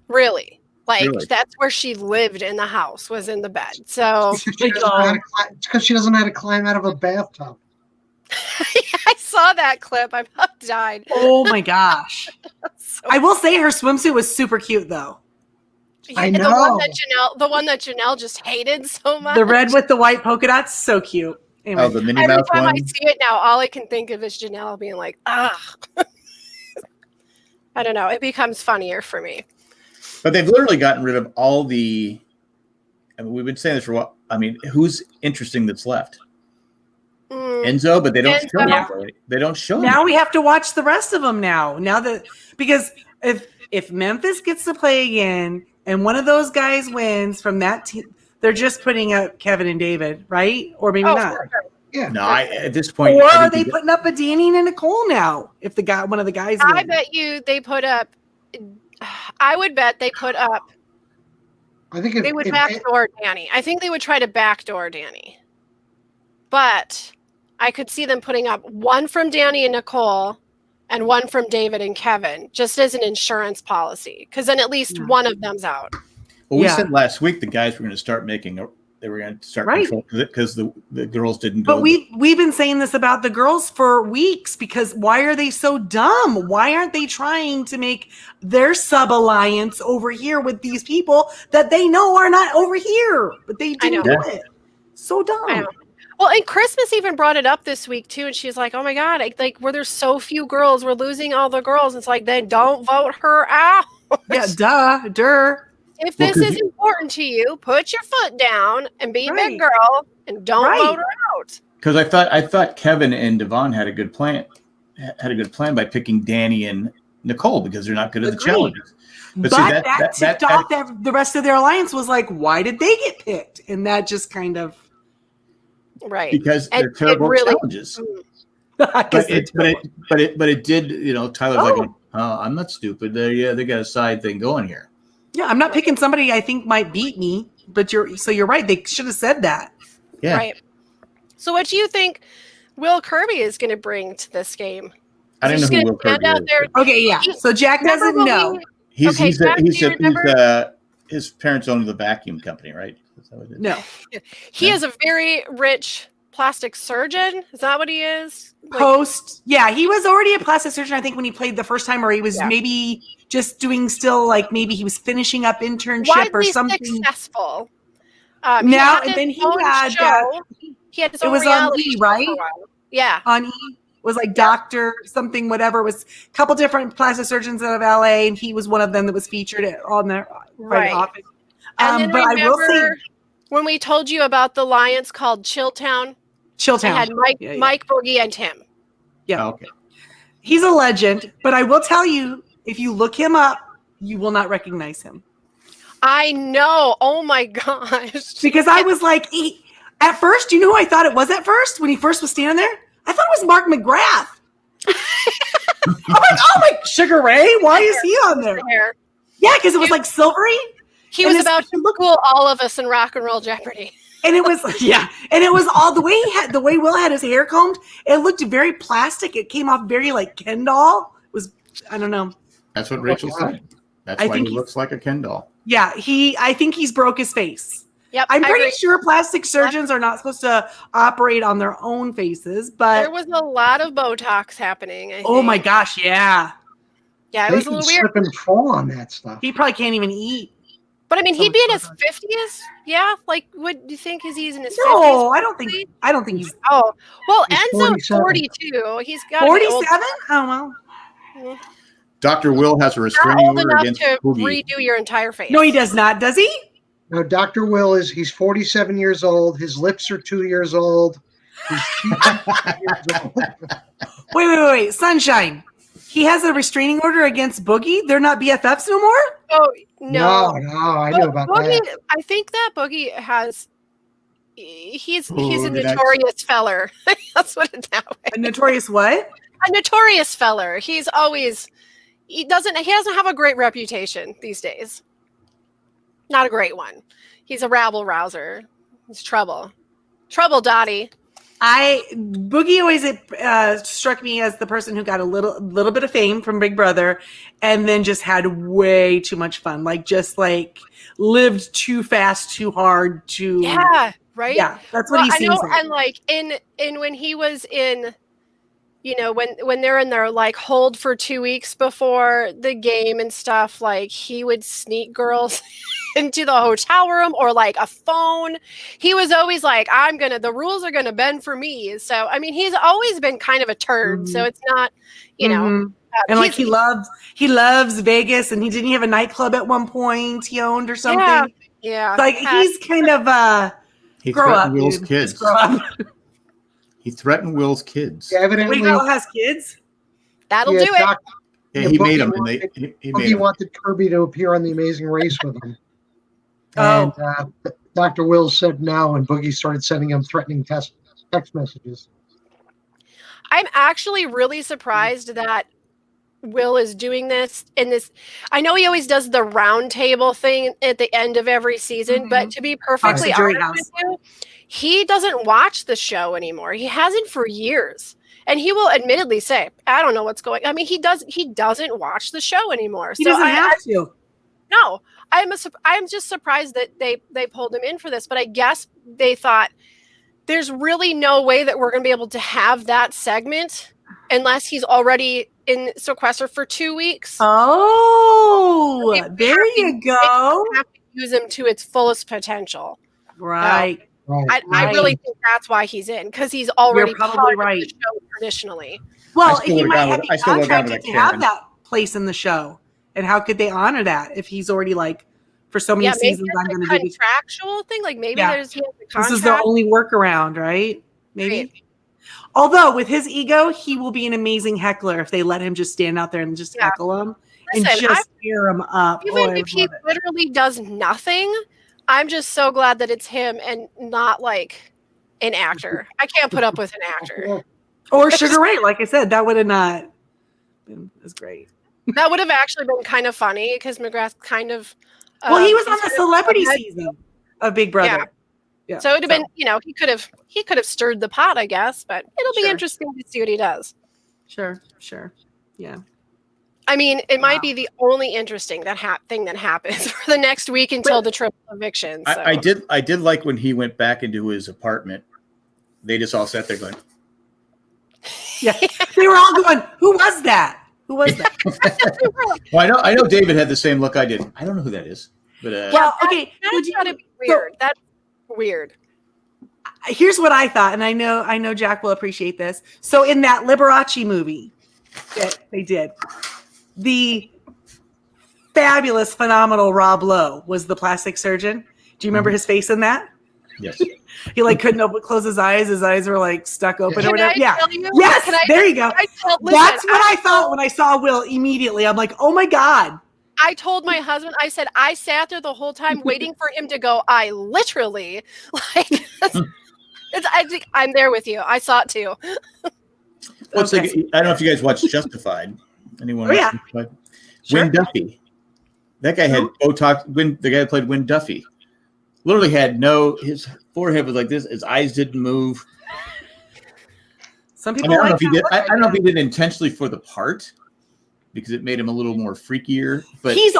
Really. That's where she lived in the house, was in the bed. So because she doesn't know how to climb out of a bathtub. I saw that clip. I about died. Oh my gosh. I will say her swimsuit was super cute though. I know. The one that Janelle just hated so much. The red with the white polka dots, so cute. Anyway. Oh, the Minnie Every Mouse time one? I see it now, all I can think of is Janelle being like, ah. I don't know. It becomes funnier for me. But they've literally gotten rid of all the. I mean, we've been saying this for a while. I mean, who's interesting that's left? Enzo, but they don't show him. They don't show him. Now we have to watch the rest of them now. Because if Memphis gets to play again and one of those guys wins from that team, they're just putting up Kevin and David, right? Or maybe not. Sure. Yeah. No, at this point. Or are they putting up a Danny and a Nicole now? If one of the guys. I bet you they put up. I would bet they put up. I think they would backdoor Danny. I think they would try to backdoor Danny. But I could see them putting up one from Danny and Nicole and one from David and Kevin, just as an insurance policy, because then at least one of them's out. Well, we said last week the guys were going to start control because the girls didn't go. But we've been saying this about the girls for weeks, because why are they so dumb? Why aren't they trying to make their sub-alliance over here with these people that they know are not over here? But they didn't do it. So dumb. Well, and Christmas even brought it up this week too, and she's like, "Oh my God, where there's so few girls, we're losing all the girls." It's like, then don't vote her out. Yeah, duh. If this is important to you, put your foot down and be a big girl, and don't vote her out. Because I thought Kevin and Devon had a good plan. By picking Danny and Nicole, because they're not good at the challenges. But that tipped off the rest of their alliance. Was like, why did they get picked? And that just kind of. Right. Because they're terrible challenges. but it did. You know, Tyler's like, oh, I'm not stupid. They got a side thing going here. Yeah, I'm not picking somebody I think might beat me, but you're right. They should have said that. Yeah. Right. So what do you think Will Kirby is going to bring to this game? I don't know who Will Kirby is. Okay, yeah. So Jack doesn't know. His parents owned the vacuum company, right? Is that what it is? No. He is a very rich plastic surgeon. Is that what he is? Yeah, he was already a plastic surgeon, I think, when he played the first time, or he was maybe just doing maybe he was finishing up internship or something. Successful. He had his own reality show, right? Yeah. On E. It was like Doctor something, whatever. It was a couple different plastic surgeons out of LA, and he was one of them that was featured on their office. And then I will say, when we told you about the Lions called Chilltown, I had Mike Boogie and him. Yeah. Oh, okay. He's a legend, but I will tell you, if you look him up, you will not recognize him. I know. Oh my gosh. Because I was like, at first, you know who I thought it was at first when he first was standing there? I thought it was Mark McGrath. I'm like, oh my Sugar Ray, why is he on there? Yeah, because it was like silvery. He was about to fool all of us in Rock and Roll Jeopardy. And it was and it was all the way Will had his hair combed. It looked very plastic. It came off very like Ken doll. It was, I don't know. That's what Rachel said. That's why he looks like a Ken doll. Yeah, I think he's broke his face. Yep, I'm pretty sure plastic surgeons are not supposed to operate on their own faces, but there was a lot of Botox happening. Oh my gosh, yeah. Yeah, it was a little weird. Slip and fall on that stuff. He probably can't even eat. But I mean, he'd be in his 50s. Yeah, like, what do you think? He's in his 50s? No, I don't think he's. Oh, well, Enzo's 42. He's got 47. Oh well. Dr. Will has a restraining order against Boogie. Redo your entire face. No, he does not. Does he? No, Dr. Will he's 47 years old. His lips are 2 years old. His cheeks are 2 years old. Wait. Sunshine. He has a restraining order against Boogie? They're not BFFs no more? Oh, no. No, I knew about Boogie, that. I think that Boogie has... He's a notorious feller. Let's put it that way. A notorious what? A notorious feller. He's always... He doesn't have a great reputation these days. Not a great one. He's a rabble rouser. He's trouble. Trouble, Dottie. Boogie always struck me as the person who got a little bit of fame from Big Brother and then just had way too much fun. Like just like lived too fast, too hard, Yeah, right? Yeah, that's what he seems like. And like in when he was in, you know, when they're in their like hold for 2 weeks before the game and stuff, like he would sneak girls into the hotel room or like a phone. He was always like, the rules are gonna bend for me. So I mean, he's always been kind of a turd. Mm-hmm. So it's not, you know. And like he loves Vegas, and he didn't have a nightclub at one point he owned or something. Yeah. Like he's kind of he grow up, Will's dude. kids. Grow up. He threatened Will's kids. Yeah, evidently, Will has kids. That'll do it. Yeah, he made them. He wanted Kirby to appear on The Amazing Race with him. Oh. And Dr. Will said no, and Boogie started sending him threatening text messages. I'm actually really surprised that Will is doing this in this. I know he always does the round table thing at the end of every season, but to be perfectly honest with you, he doesn't watch the show anymore. He hasn't for years. And he will admittedly say, I don't know what's going on. I mean, he doesn't watch the show anymore. He doesn't have to. No, I'm just surprised that they pulled him in for this, but I guess they thought there's really no way that we're going to be able to have that segment unless he's already in sequester for 2 weeks. Oh, there you go. Have to use him to its fullest potential. Right. So, I really think that's why he's in, because he's already probably part of the show traditionally. Well, he might have been contracted to have that place in the show. And how could they honor that if he's already like, for so many seasons, I'm going to do this contractual thing? Like maybe he has a contract. This is the only workaround, right? Maybe. Right. Although with his ego, he will be an amazing heckler if they let him just stand out there and just heckle him and just tear him up. Even if he literally does nothing, I'm just so glad that it's him and not like an actor. I can't put up with an actor. Or Sugar Ray, like I said, that would have not been as great. That would have actually been kind of funny because McGrath kind of. Well, he was on the celebrity season of Big Brother. Yeah. So it would have been, he could have stirred the pot, I guess, but it'll be interesting to see what he does. Sure. Yeah. I mean, it might be the only interesting thing that happens for the next week until the triple eviction. So. I did like when he went back into his apartment. They just all sat there going. Yeah, they were all going. Who was that? Well, I know David had the same look I did. I don't know who that is, but okay, that's gotta be weird. That's weird. Here's what I thought, and I know Jack will appreciate this. So in that Liberace movie that they did, the fabulous, phenomenal Rob Lowe was the plastic surgeon. Do you remember his face in that? Yes. He couldn't close his eyes. His eyes were stuck open or whatever. Yeah. You? Yes. There you go. That's what I thought when I saw Will immediately. I'm like, oh my God. I told my husband, I said, I sat there the whole time waiting for him to go. I literally I think I'm there with you. I saw it too. Well, I don't know if you guys watched Justified. Anyone? Oh, yeah. Wynn Duffy. That guy had Botox. The guy that played Wynn Duffy literally had his forehead was like this. His eyes didn't move. Some people I don't know if he did. I don't know if he did intentionally for the part because it made him a little more freakier. But he's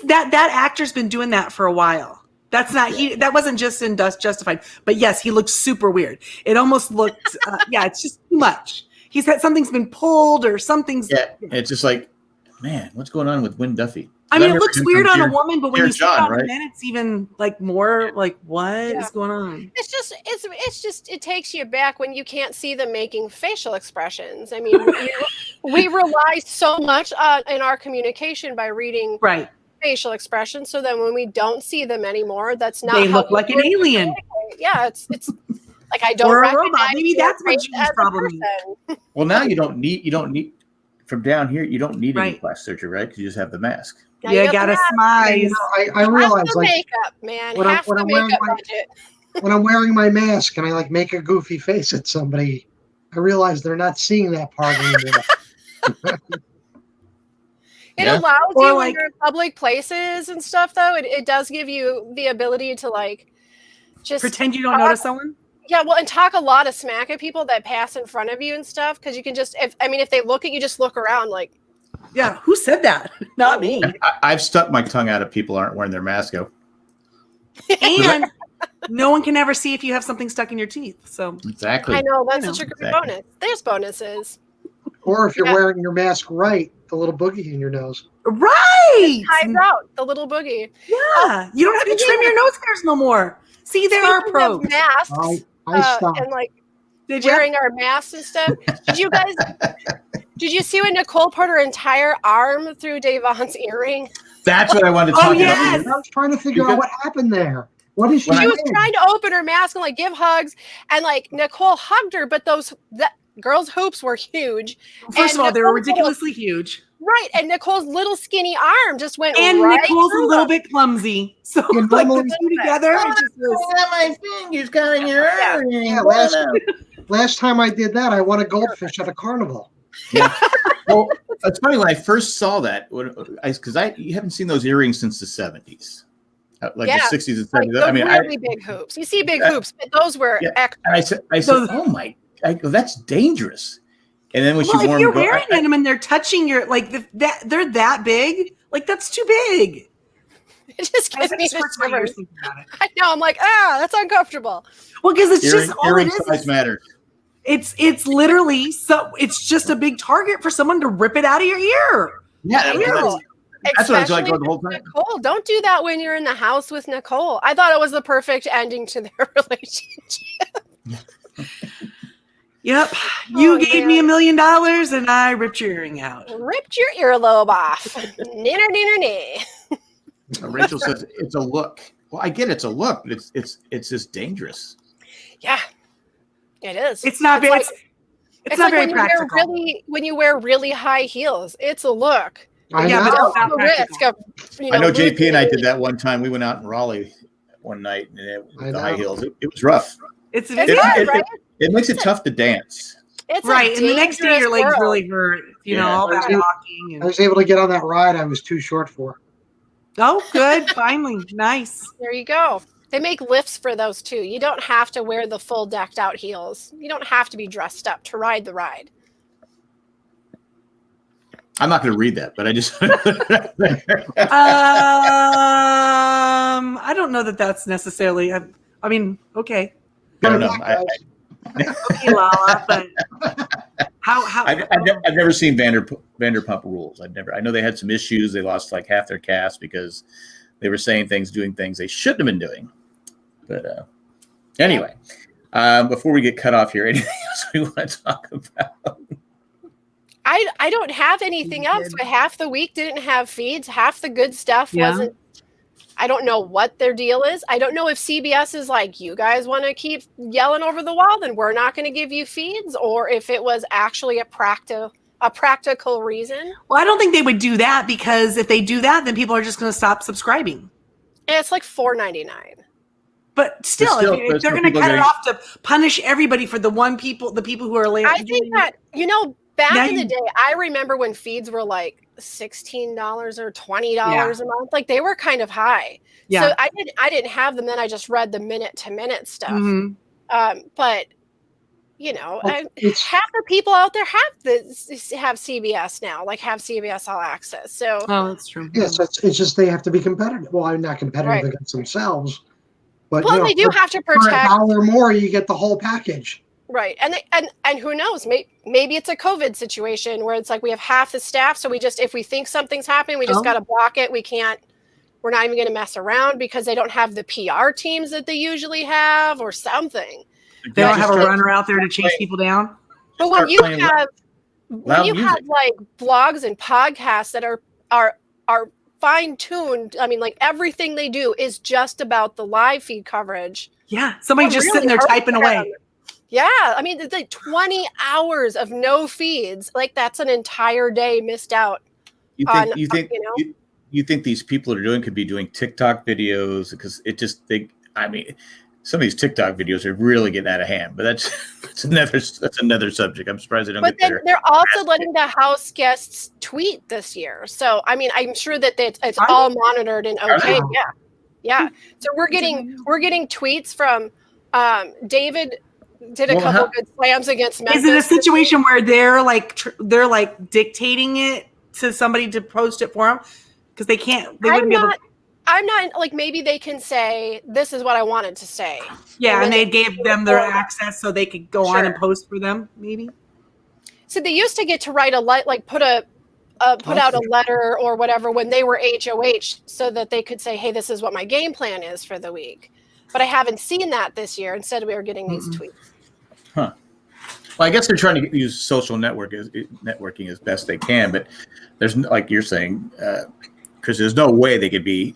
that actor's been doing that for a while. That's not that wasn't just in Justified. But yes, he looks super weird. It almost looked it's just too much. He said something's been pulled or something's it's just like, man, what's going on with Wynn Duffy? I mean, it looks weird on a woman, but when you see it on a man, it's even more like, what is going on? It's just it takes you back when you can't see them making facial expressions. I mean, we rely so much in our communication by reading facial expressions. So then when we don't see them anymore, that's not they look like an alien. Yeah, it's like I don't or a recognize robot. Maybe that's what June's problem is. Well, now you don't need from down here. You don't need any plastic surgery, right? Because you just have the mask. You gotta smile. I realize makeup, man. Half the makeup budget. When I'm wearing my mask and I make a goofy face at somebody, I realize they're not seeing that part anymore. It allows you when you're in public places and stuff, though. It does give you the ability to just pretend you don't notice someone. Yeah, well, and talk a lot of smack at people that pass in front of you and stuff, because you can just if they look at you, just look around like. Yeah, who said that? Not me. I've stuck my tongue out if people aren't wearing their mask. And no one can ever see if you have something stuck in your teeth. So exactly. I know that's such a great bonus. There's bonuses. Or if you're wearing your mask right, the little boogie in your nose. Right. Hides out the little boogie. Yeah, you don't have to trim your nose hairs no more. See, there are pros. Masks. I stopped. And wearing our masks and stuff. Did you see when Nicole put her entire arm through Davon's earring? That's what I wanted to talk about. I was trying to figure out what happened there. What is she? She was trying to open her mask and give hugs, and Nicole hugged her, but that girl's hoops were huge. First of all, they were ridiculously huge. Right, and Nicole's little skinny arm just went and right Nicole's through a little bit clumsy. So the two together, it just was. My fingers got in your ear. Yeah, last time I did that, I won a goldfish at a carnival. Yeah. Well, it's funny when I first saw that because you haven't seen those earrings since the 70s, the 60s and 70s. Really big hoops. You see big hoops, but those were extra. And I said, oh my, that's dangerous. And then when she wore them, you're wearing them and they're touching your they're that big, that's too big. It just gives me the I know. I'm like, that's uncomfortable. Well, because it's just all it is. Size matters. It's literally it's just a big target for someone to rip it out of your ear. Yeah, that's what I was like the whole time. Nicole, don't do that when you're in the house with Nicole. I thought it was the perfect ending to their relationship. Yep. You gave me $1 million and I ripped your earring out. Ripped your earlobe off. Ninner, ninner, nay. Rachel says it's a look. Well, I get it's a look, but it's just dangerous. Yeah. It is. It's not very it's not very practical. When you wear really high heels, it's a look. But the risk of I know JP and I did that one time. We went out in Raleigh one night and with the high heels. It was rough. It's hard, right? It makes it tough to dance. It's right, and the next day your legs really hurt. You know, all that walking. I was able to get on that ride I was too short for. Oh, good. Finally. Nice. There you go. They make lifts for those too. You don't have to wear the full decked out heels. You don't have to be dressed up to ride the ride. I'm not going to read that, but I just. I don't know that that's necessarily. I mean, okay. I don't know. Okay, Lala, but how? I've never seen Vanderpump Rules. I know they had some issues. They lost like half their cast because they were saying things, doing things they shouldn't have been doing. But anyway, before we get cut off here, anything else we want to talk about? I don't have anything else. But half the week didn't have feeds. Half the good stuff wasn't. I don't know what their deal is. I don't know if CBS is like, you guys want to keep yelling over the wall, then we're not going to give you feeds, or if it was actually a practical reason. Well, I don't think they would do that, because if they do that, then people are just going to stop subscribing. And it's like $4.99. But still, if they're going to cut it off to punish everybody for the people who are late. I think that, back in the day, I remember when feeds were like $16 or $20 a month. Like, they were kind of high. Yeah. So I didn't have them then. I just read the minute to minute stuff. Mm-hmm. But half the people out there have CBS now, like have CBS All Access. So that's true. Yes, it's just they have to be competitive. Well, I'm not competitive against themselves, but they do have to protect. For $1 more, you get the whole package. Right. And who knows, maybe it's a COVID situation where it's like we have half the staff. So if we think something's happening, we just got to block it. We're not even going to mess around because they don't have the PR teams that they usually have or something. They don't have a runner out there to chase people down. But when you have like blogs and podcasts that are fine tuned, I mean, like everything they do is just about the live feed coverage. Yeah. Somebody just sitting there typing away. Yeah, I mean, it's like 20 hours of no feeds. Like, that's an entire day missed out. You think these people are could be doing TikTok videos, because some of these TikTok videos are really getting out of hand. But that's another subject. I'm surprised they don't. But then they're also letting the house guests tweet this year. So I mean, I'm sure that it's all monitored and okay. Yeah. So we're getting tweets from David. Did a couple good slams against Memphis. Is it a situation where they're like dictating it to somebody to post it for them? Because they wouldn't be able to. I'm not, like, maybe they can say, this is what I wanted to say. Yeah, and they gave them their access so they could go on and post for them, maybe. So they used to get to write put out a letter or whatever when they were HOH, so that they could say, hey, this is what my game plan is for the week. But I haven't seen that this year. Instead, we are getting these tweets. Huh. Well, I guess they're trying to use social networking as best they can, but there's, like you're saying, because there's no way they could be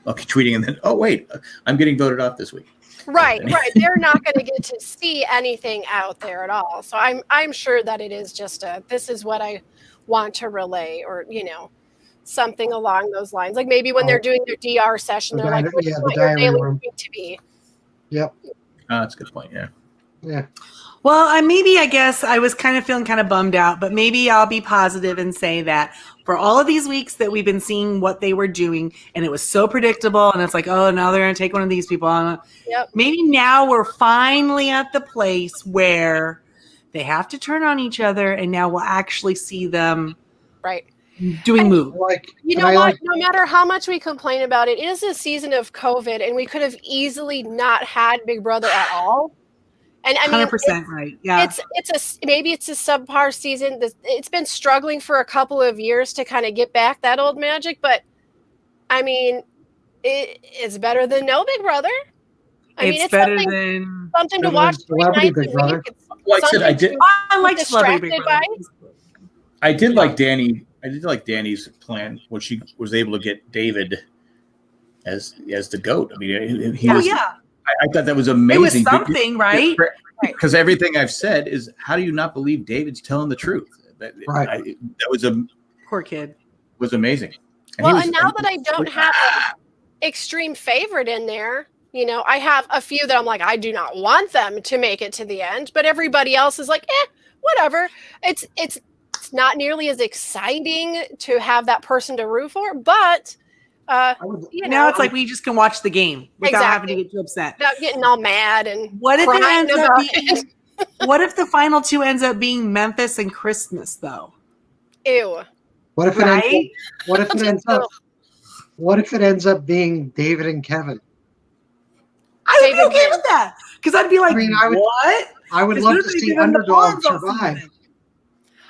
tweeting and then, oh wait, I'm getting voted off this week. Right. They're not going to get to see anything out there at all. So I'm sure that it is just this is what I want to relay, or something along those lines. Like maybe when they're doing their DR session, they're like, what do you want your daily routine to be? Yep. That's a good point. Yeah. Yeah. Well, I guess I was kind of feeling kind of bummed out, but maybe I'll be positive and say that for all of these weeks that we've been seeing what they were doing, and it was so predictable, and it's like, oh, now they're going to take one of these people on. Yep. Maybe now we're finally at the place where they have to turn on each other, and now we'll actually see them doing moves. No matter how much we complain about it, it is a season of COVID, and we could have easily not had Big Brother at all. And I mean, 100% right. Yeah. Maybe it's a subpar season. It's been struggling for a couple of years to kind of get back that old magic, but I mean, it's better than no Big Brother. It's better than something to watch 3 nights a week. Like I said, I like Celebrity Big Brother. I did like Danny's plan when she was able to get David as the GOAT. I mean, he was. Yeah. I thought that was amazing. It was something, right? Because everything I've said is, how do you not believe David's telling the truth? That was poor kid. Was amazing. And now that I don't have an extreme favorite in there, I have a few that I'm like, I do not want them to make it to the end, but everybody else is like, whatever. It's not nearly as exciting to have that person to root for, but now it's like we just can watch the game without having to get too upset, without getting all mad and what if it ends up being, what if the final two ends up being Memphis and Christmas though? Ew. What if it ends up being David and Kevin? I would be okay with that because I'd be like, what? I would love to see underdog survive.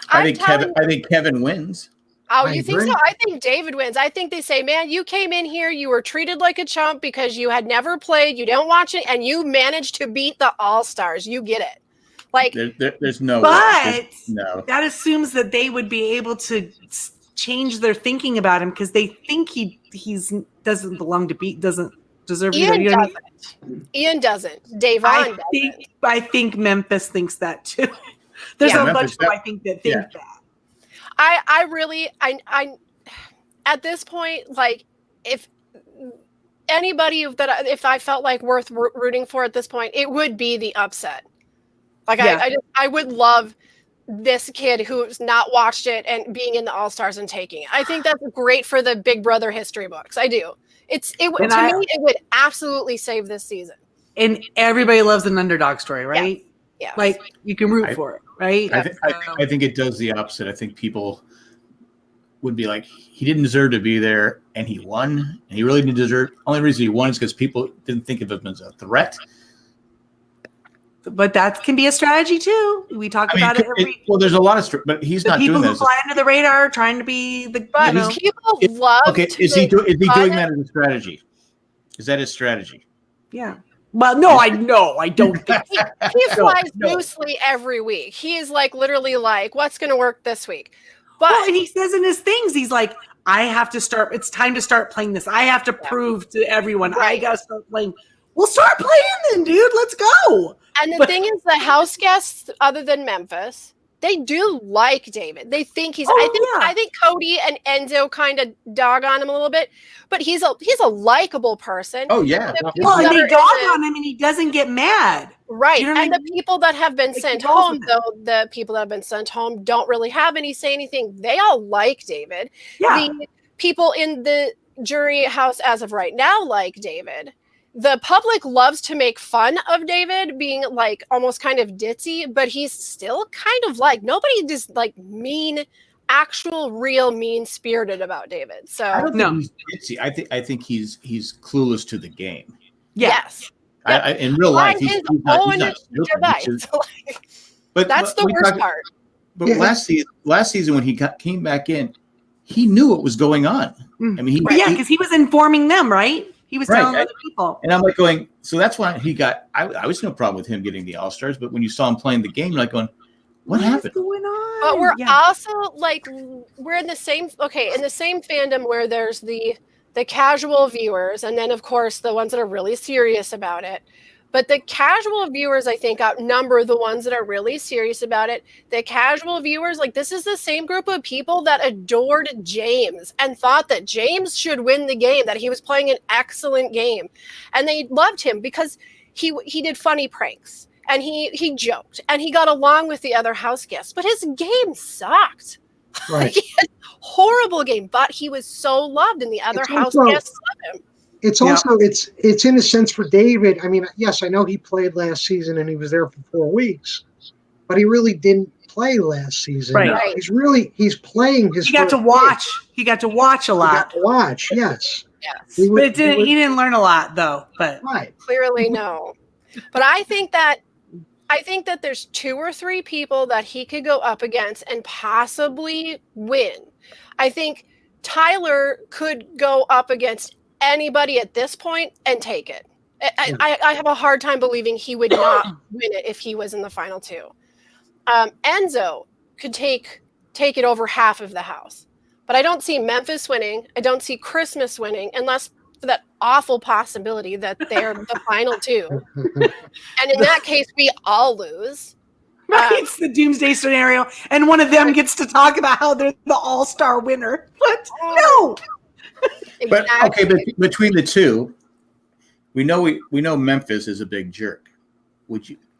I think Kevin wins. Oh, you think so? I think David wins. I think they say, man, you came in here, you were treated like a chump because you had never played, you don't watch it, and you managed to beat the All-Stars. You get it. Like, there's no way. No. That assumes that they would be able to change their thinking about him because they think he's doesn't belong to beat, doesn't deserve to Ian doesn't. Ian doesn't. Davon doesn't. I think Memphis thinks that too. There's a bunch of them I think that think that. I really at this point, like, if anybody if I felt like worth rooting for at this point, it would be the upset. Like, I would love this kid who's not watched it and being in the All-Stars and taking it. I think that's great for the Big Brother history books. I do. To me, it would absolutely save this season. And everybody loves an underdog story, right? Yeah. Like, you can root for it, right? I think it does the opposite. I think people would be like, he didn't deserve to be there, and he won. And he really didn't deserve. Only reason he won is because people didn't think of him as a threat. But that can be a strategy too. We talk about it every. Well, there's a lot of, but he's not doing that. People who fly under the radar, trying to be the. But people love. Okay, is he doing that as a strategy? Is that his strategy? Yeah. Well, no, I don't think he flies loosely every week. He is like literally like, what's going to work this week? But and he says in his things, he's like, I have to start. It's time to start playing this. I have to prove to everyone. Right. I got to start playing. We'll start playing then, dude. Let's go. And the thing is, the house guests, other than Memphis, they do like David. They think he's. I think Cody and Enzo kind of dog on him a little bit, but he's a likable person. Oh yeah. Well, and they dog on him, and he doesn't get mad. Right. You know and the people that have been sent home, though, the people that have been sent home don't really have any say anything. They all like David. Yeah. The people in the jury house as of right now like David. The public loves to make fun of David being like almost kind of ditzy, but he's still kind of like nobody just like mean, actual, real mean spirited about David. So I don't think he's ditzy. I think he's clueless to the game. Yes. In real life, he's not stupid. But that's the worst part. But last season when he came back in, he knew what was going on. I mean, because he was informing them, right? He was telling other people. And I'm like going, so that's why he got, I was no problem with him getting the All-Stars, but when you saw him playing the game, you're like going, what happened? Going on? But we're also like, we're in the same fandom where there's the casual viewers, and then of course the ones that are really serious about it. But the casual viewers, I think, outnumber the ones that are really serious about it. The casual viewers, like, this is the same group of people that adored James and thought that James should win the game, that he was playing an excellent game. And they loved him because he did funny pranks and he joked and he got along with the other house guests. But his game sucked. Right. He had a horrible game, but he was so loved and the other house guests loved him. It's also it's in a sense for David. I mean, yes, I know he played last season and he was there for 4 weeks, but he really didn't play last season. Right. He's playing his. He got to watch. He got to watch a lot. He got to watch. Yes. Yes. He didn't learn a lot though. But clearly no. But I think that there's 2 or 3 people that he could go up against and possibly win. I think Tyler could go up against anybody at this point and take it. I have a hard time believing he would not win it if he was in the final 2. Enzo could take it over half of the house, but I don't see Memphis winning. I don't see Christmas winning unless for that awful possibility that they're the final 2. And in that case, we all lose. It's the doomsday scenario, and one of them gets to talk about how they're the all-star winner. What? No. Exactly. But between the 2, we know Memphis is a big jerk.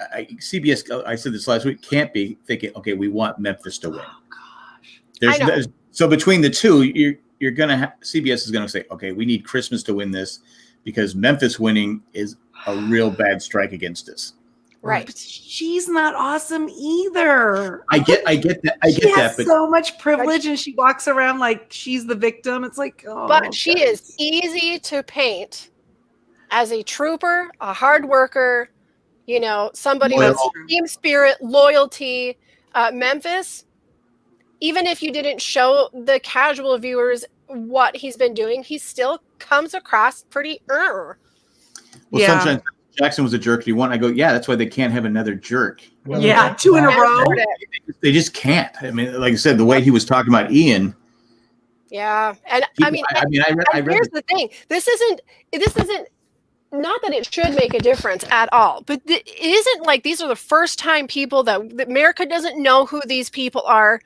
CBS, I said this last week, can't be thinking, okay, we want Memphis to win. Oh gosh. So between the two, you're gonna CBS is gonna say, okay, we need Christmas to win this because Memphis winning is a real bad strike against us. Right. But she's not awesome either. I get that. She has so much privilege and she walks around like she's the victim. It's like, but she is easy to paint as a trooper, a hard worker, somebody with team spirit, loyalty. Memphis, even if you didn't show the casual viewers what he's been doing, he still comes across pretty Sometimes Jackson was a jerk. He won. I go, yeah, that's why they can't have another jerk. Yeah, 2 in a row. They just can't. I mean, like I said, the way he was talking about Ian. Yeah, and I read here's the thing. This isn't. Not that it should make a difference at all, but it isn't like these are the first time people that America doesn't know who these people are.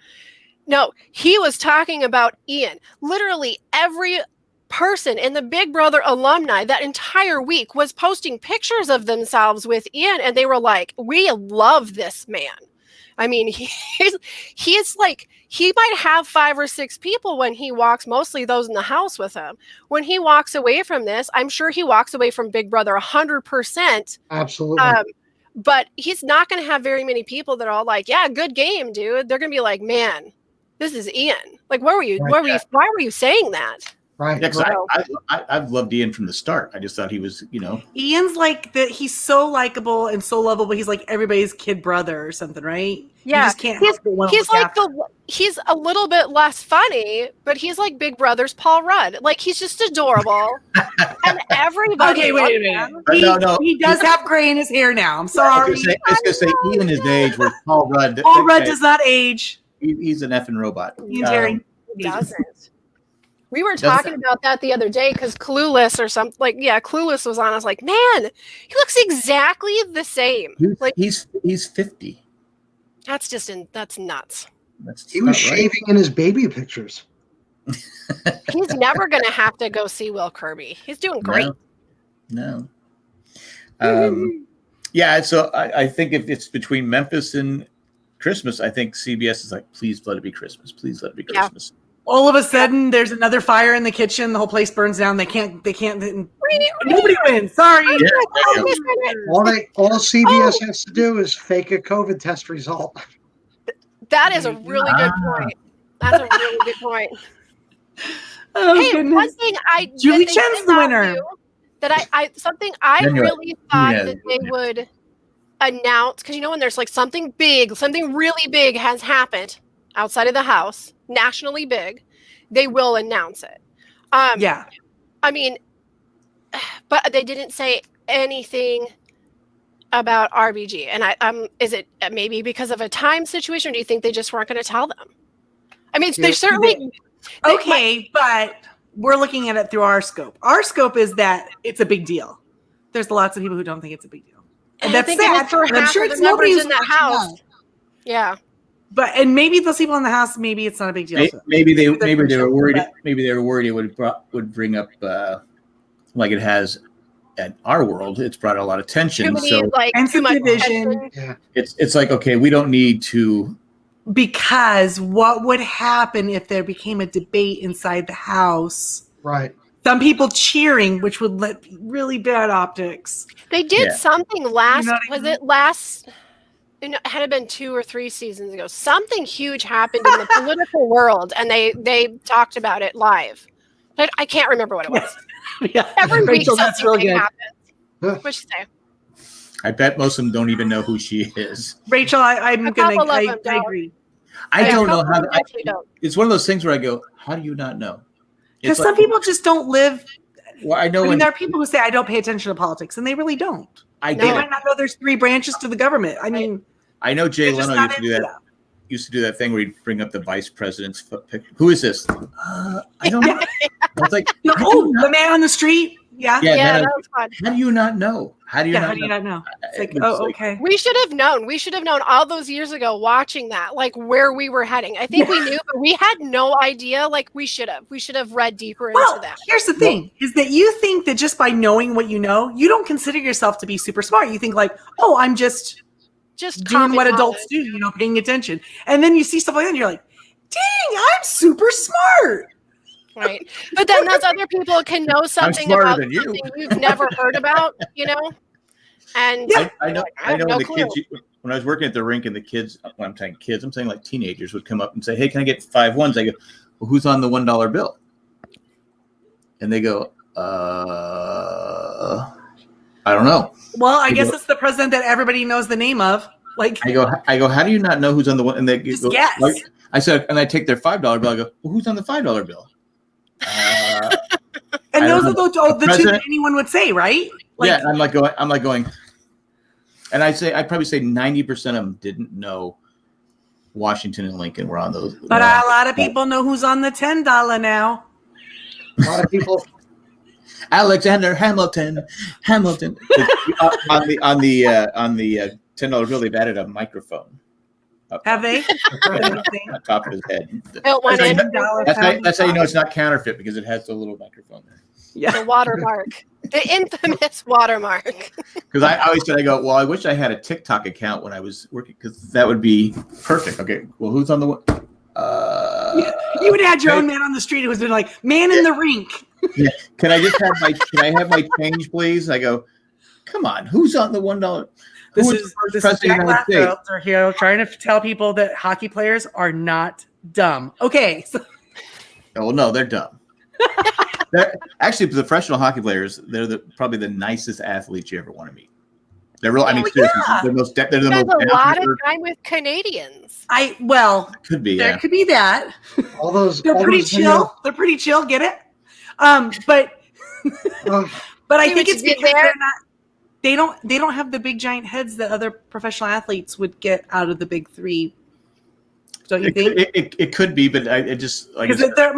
No, he was talking about Ian. Literally every person in the Big Brother alumni that entire week was posting pictures of themselves with Ian, and they were like, we love this man. I mean, he's like, he might have 5 or 6 people when he walks, mostly those in the house with him. When he walks away from this, I'm sure he walks away from Big Brother 100%. Absolutely. But he's not going to have very many people that are all like, yeah, good game, dude. They're going to be like, man, this is Ian. Like, why were you saying that? Right. Yeah, I've loved Ian from the start. I just thought he was, Ian's like that. He's so likable and so lovable. He's like everybody's kid brother or something, right? Yeah. You just can't he's a little bit less funny, but he's like Big Brother's Paul Rudd. Like, he's just adorable. And everybody. Okay, wait a minute. He does have gray in his hair now. I'm sorry. I was going to say, even his age, where Paul Rudd. Paul Rudd does not age. He's an effing robot. Ian Terry doesn't. We were talking about that the other day because Clueless or something, Clueless was on. I was like, man, he looks exactly the same. He's 50. That's nuts. He was shaving in his baby pictures. He's never going to have to go see Will Kirby. He's doing great. No. Yeah, so I think if it's between Memphis and Christmas, I think CBS is like, please let it be Christmas. Please let it be Christmas. All of a sudden, there's another fire in the kitchen. The whole place burns down. They can't. Nobody wins. Sorry. All CBS has to do is fake a COVID test result. That is a really good point. That's a really good point. Goodness. One thing Julie Chen's the winner. That I really thought that they would announce, because when there's like something really big has happened outside of the house, nationally big, they will announce it. Yeah. I mean, but they didn't say anything about RBG. And is it maybe because of a time situation? Or do you think they just weren't going to tell them? I mean, they certainly. But we're looking at it through our scope. Our scope is that it's a big deal. There's lots of people who don't think it's a big deal. And that's sad. I'm sure it's nobody who's in that house. Yeah. And maybe those people in the house, maybe it's not a big deal. Maybe they were worried. Maybe they were worried it would bring up, like it has at our world. It's brought a lot of tension. And some division. Yeah. It's like, okay, we don't need to. Because what would happen if there became a debate inside the house? Right. Some people cheering, which would let really bad optics. They did something last. Was it last? It had been 2 or 3 seasons ago. Something huge happened in the political world, and they talked about it live. But I can't remember what it was. Every week that's real good. Happens. What'd you say? I bet most of them don't even know who she is. Rachel, I agree. I don't know how. It's one of those things where I go, how do you not know? Because some people just don't live. Well, I know. There are people who say, I don't pay attention to politics, and they really don't. They might not know there's 3 branches to the government. I mean, I know Jay Leno used to do that thing where he'd bring up the vice president's pic. Who is this? I don't know. I was like, the man on the street. Yeah, that was fun. How do you not know? How do you not know? It's like, okay. We should have known. We should have known all those years ago watching that, like where we were heading. I think we knew, but we had no idea. Like we should have. We should have read deeper into that. Here's the thing: is that you think that just by knowing what you know, you don't consider yourself to be super smart. You think like, oh, I'm just just doing what adults do, you know, paying attention. And then you see stuff like that and you're like, dang, I'm super smart. Right. But then those other people can know something about something you've never heard about, you know? And I know the kids, when I was working at the rink and the kids, when I'm saying kids, I'm saying like teenagers would come up and say, hey, can I get 5 ones? I go, well, who's on the $1 bill? And they go, I don't know. Well, I guess it's the president that everybody knows the name of. Like I go, how do you not know who's on the one? And they just go, guess. Like, I said, and I take their $5 bill. I go, well, who's on the $5 bill? And those are the two that anyone would say, right? Like, yeah, I'm like going, and I probably say 90% of them didn't know Washington and Lincoln were on those. But a lot of people know who's on the $10 now. A lot of people. Alexander Hamilton. on the $10 bill, they've added a microphone. Have they? On top of his head. That's how you know it's not counterfeit, because it has the little microphone there. Yeah. The watermark. The infamous watermark. Because I always said, I go, well, I wish I had a TikTok account when I was working, because that would be perfect. Okay, well, who's on the one? You would have had your own man on the street who was been like, man in the rink. Yeah. Can I have my change, please? I go, come on, who's on the $1? This is Jack Lathrop here trying to tell people that hockey players are not dumb. Okay. So. Oh no, they're dumb. They're actually professional hockey players. They're probably the nicest athletes you ever want to meet. They're real. I mean, seriously, they're the most. A lot of time with Canadians. Could be. There could be that. They're pretty chill. They're pretty chill. Get it? But I think it's because they're not. They don't have the big giant heads that other professional athletes would get out of the big three. Don't you think? It could be, but I just like they're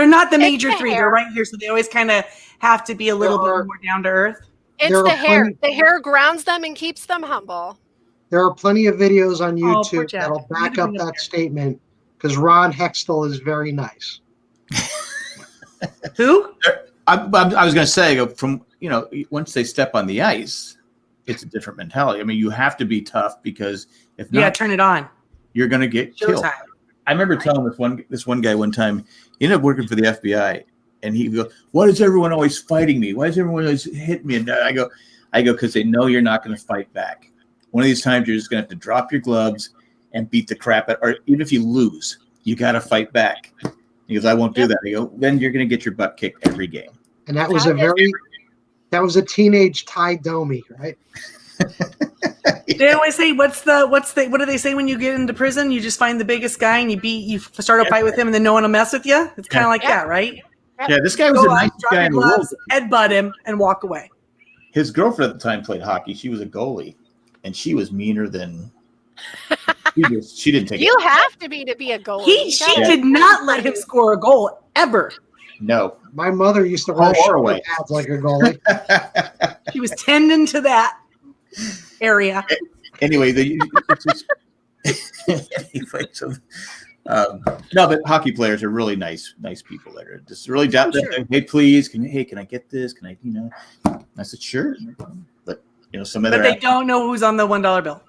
not the major three. They're right here, so they always kind of have to be a little bit more down to earth. It's the hair. The hair grounds them and keeps them humble. There are plenty of videos on YouTube that'll back up that statement, because Ron Hextall is very nice. Who? I was going to say, from once they step on the ice, it's a different mentality. I mean, you have to be tough, because if not, turn it on. You're going to get killed. I remember telling this one guy one time, he ended up working for the FBI, and he goes, "Why is everyone always fighting me? Why is everyone always hitting me?" And I go, because they know you're not going to fight back. One of these times, you're just going to have to drop your gloves and beat the crap out, or even if you lose, you got to fight back. He goes, "I won't do that." I go, "Then you're going to get your butt kicked every game." And that was a teenage Ty Domi, right? They always say, what do they say when you get into prison? You just find the biggest guy and you start a fight with him, and then no one will mess with you. It's kind of like that, right? Yeah, this guy was the nicest guy in the world. Headbutt him and walk away. His girlfriend at the time played hockey. She was a goalie, and she was meaner than. She didn't take it. You have to be a goalie. She did not let him score a goal ever. No. My mother used to wear shoulder pads like a goalie. She was tending to that area. Anyway, no, but hockey players are really nice people that are just really down there. Sure. Hey, please, can I get this? Can I, I said, sure. But some of they don't know who's on the $1 bill.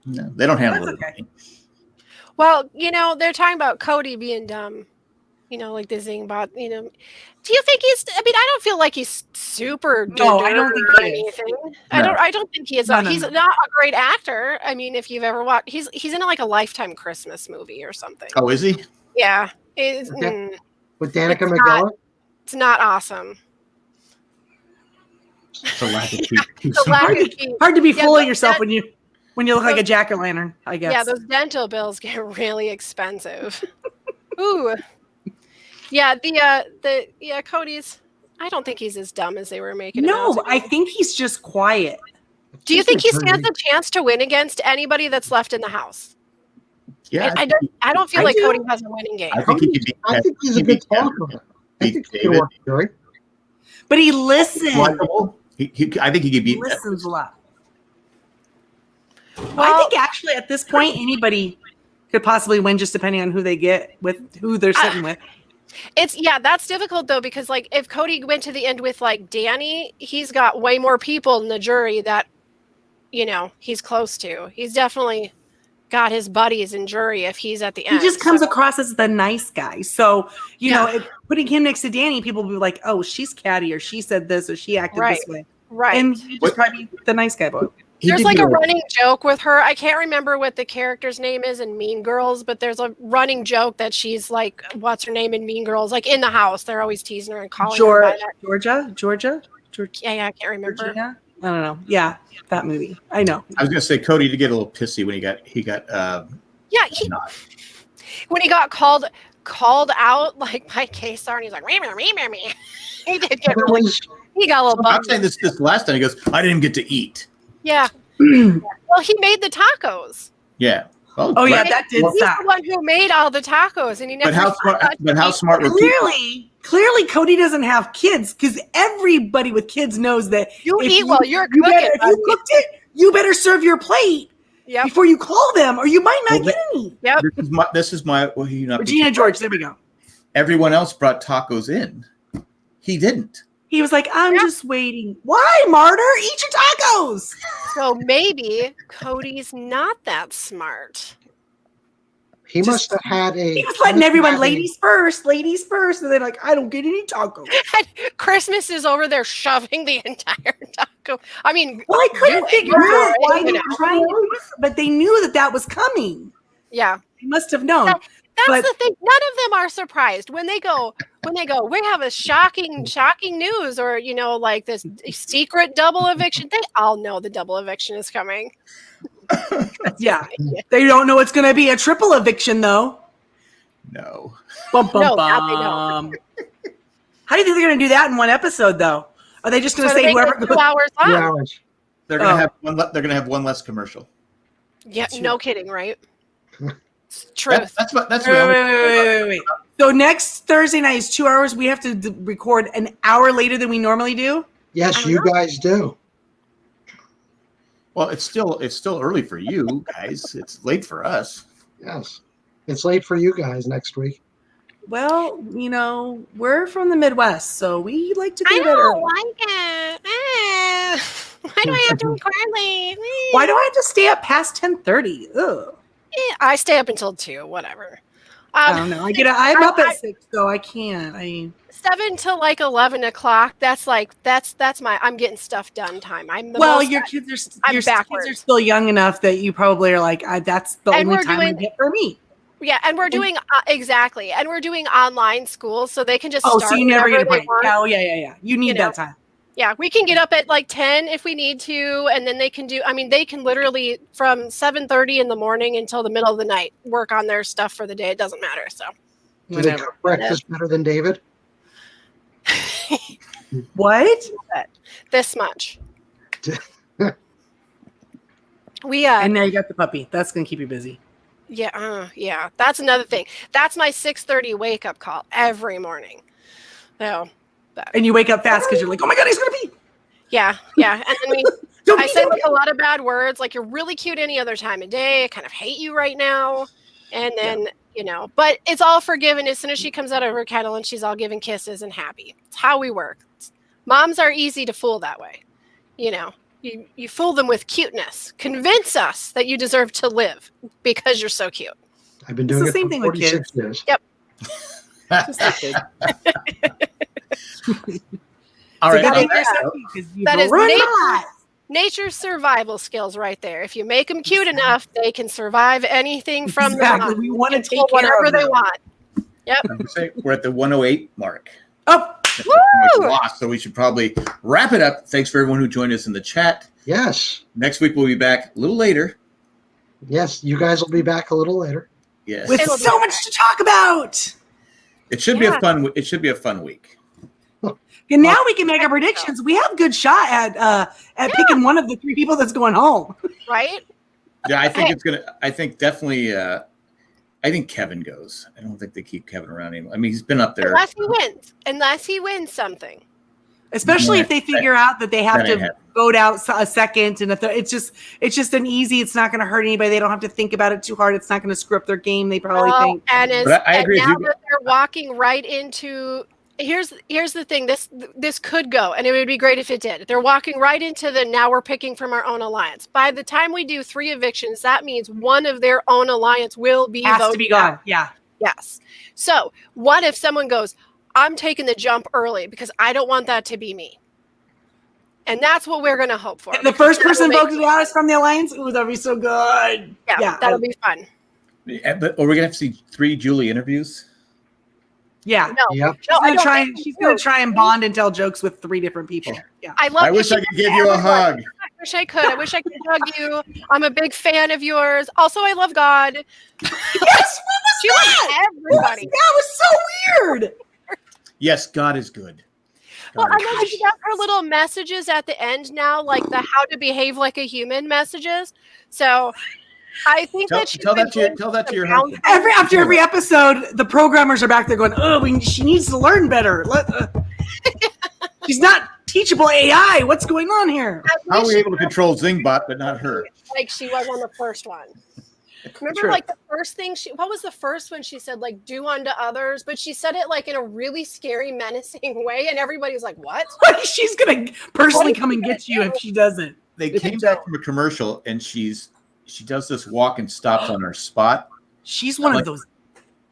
No, they don't handle it. Okay. Well, they're talking about Cody being dumb. Like this thing about, do you think he's, I don't feel like he's super No, I don't think he is. I don't think he is. He's not a great actor. I mean, if you've ever watched, he's in like a Lifetime Christmas movie or something. Oh, is he? Yeah. With Danica McGowan? It's not awesome. It's a lack of keep. Hard to be full of yourself when you look like a jack-o'-lantern, I guess. Yeah, those dental bills get really expensive. Ooh. Yeah, Cody's. I don't think he's as dumb as they were making him out to be. I think he's just quiet. Do you think he stands a chance to win against anybody that's left in the house? Yeah, I don't feel like Cody has a winning game. I think he's a good talker. I think he can work great. But he listens. I think he could beat. Listens a lot. Well, I think actually at this point anybody could possibly win, just depending on who they get with, who they're sitting with. That's difficult though, because like if Cody went to the end with like Danny, he's got way more people in the jury that he's close to. He's definitely got his buddies in jury if he's at the end. He just comes across as the nice guy. So, putting him next to Danny, people will be like, oh, she's catty, or she said this, or she acted this way. Right. And he just probably the nice guy boy. There's like a running joke with her. I can't remember what the character's name is in Mean Girls, but there's a running joke that she's like, what's her name in Mean Girls? Like in the house, they're always teasing her and calling her by that. Georgia? Yeah, I can't remember. Georgina? I don't know. Yeah, that movie. I know. I was gonna say Cody did get a little pissy when he got when he got called out like by K-Star, and he's like, me. He did get he got a little bummed. I'm saying this last time he goes, I didn't get to eat. Yeah. Well, he made the tacos. Yeah. Oh yeah, that did. He's the one who made all the tacos, and he never. But how smart were people? Clearly, Cody doesn't have kids, because everybody with kids knows that you eat while you're cooking. If you cooked it, you better serve your plate before you call them, or you might not get any. Yep. This is my Regina George. There we go. Everyone else brought tacos in. He didn't. He was like, I'm just waiting. Why, Martyr? Eat your tacos. So maybe Cody's not that smart. He must have had He was letting everyone, ladies first. And they're like, I don't get any tacos. And Christmas is over there shoving the entire taco. I mean, well, I couldn't figure out why they were trying to do this, but they knew that was coming. Yeah. They must have known. That's the thing. None of them are surprised when they go, we have a shocking news, or, like this secret double eviction. They all know the double eviction is coming. Yeah. They don't know it's going to be a triple eviction, though. No. Bum, bum, bum. How do you think they're going to do that in one episode, though? Are they just going to say whoever 2 hours long? 2 hours. They're going to have they're going to have one less commercial. Yeah, no kidding, right? Truth. That's what. Wait. So next Thursday night is 2 hours. We have to record an hour later than we normally do. Yes, you guys do. Well, it's still early for you guys. It's late for us. Yes, it's late for you guys next week. Well, we're from the Midwest, so we like to do I that early. like it. Why do I have to record late? Why do I have to stay up past 10:30? Ugh. I stay up until 2, whatever. I don't know. I'm up at 6, so I can't. 7 to like 11 o'clock. That's my I'm getting stuff done time. Your kids are still young enough that you probably are like, that's the only time I get for me. Yeah, and we're doing exactly, and we're doing online school, so they can just start. So you never get a break. Oh yeah. You need that time. Yeah, we can get up at like 10 if we need to, and then they can they can literally from 7:30 in the morning until the middle of the night work on their stuff for the day. It doesn't matter. So. Do they cook breakfast better than David? What? This much. And now you got the puppy. That's gonna keep you busy. Yeah. That's another thing. That's my 6:30 wake up call every morning. So. And you wake up fast because you're like, oh my God, he's gonna pee. Yeah. And then I say like a lot of bad words, like you're really cute any other time of day. I kind of hate you right now. And then, but it's all forgiven as soon as she comes out of her kennel and she's all giving kisses and happy. It's how we work. Moms are easy to fool that way. You fool them with cuteness. Convince us that you deserve to live because you're so cute. I've been doing the same thing with kids. Years. Yep. Just a kid. All right. That is nature's survival skills right there. If you make them cute enough, they can survive anything from the mom. We want to take whatever they want. Yep. We're at the 108 mark. Oh, lost, so we should probably wrap it up. Thanks for everyone who joined us in the chat. Yes. Next week we'll be back a little later. Yes, you guys will be back a little later. Yes. With so much to talk about. It should be a fun. It should be a fun week. And now we can make our predictions. We have a good shot at picking one of the 3 people that's going home. Right? Yeah, I think it's gonna. I think definitely. I think Kevin goes. I don't think they keep Kevin around anymore. I mean, he's been up there. Unless he wins something. Especially if they figure out that they have to vote out a second and a third. It's just an easy. It's not going to hurt anybody. They don't have to think about it too hard. It's not going to screw up their game. They probably think. And I agree. Now that they're walking right into. Here's the thing. This could go, and it would be great if it did. They're walking right into the now we're picking from our own alliance. By the time we do 3 evictions, that means one of their own alliance will be has to be gone. Out. Yeah. Yes. So what if someone goes, I'm taking the jump early because I don't want that to be me. And that's what we're going to hope for. And the first person voted out is from the alliance. Ooh, that'd be so good. Yeah. That'll be fun. Yeah, but are we going to have to see 3 Julie interviews? Yeah. No. Yep. She's gonna try and bond and tell jokes with 3 different people. Yeah. I wish I could give you a hug. I wish I could. I wish I could hug you. I'm a big fan of yours. Also, I love God. Yes, she loves everybody. That was so weird. Yes, God is good. Well, and then she got her little messages at the end now, like the how to behave like a human messages. So I think tell that to your husband. After every episode, the programmers are back there going, "Oh, she needs to learn better. She's not teachable AI. What's going on here? How are we able to control Zingbot but not her? Like she was on the first one. Remember, like the first thing what was the first one she said, like do unto others, but she said it like in a really scary, menacing way, and everybody's like, "What? She's gonna personally come and get you if she doesn't." They came back from a commercial, and she does this walk and stops on her spot. She's one of those.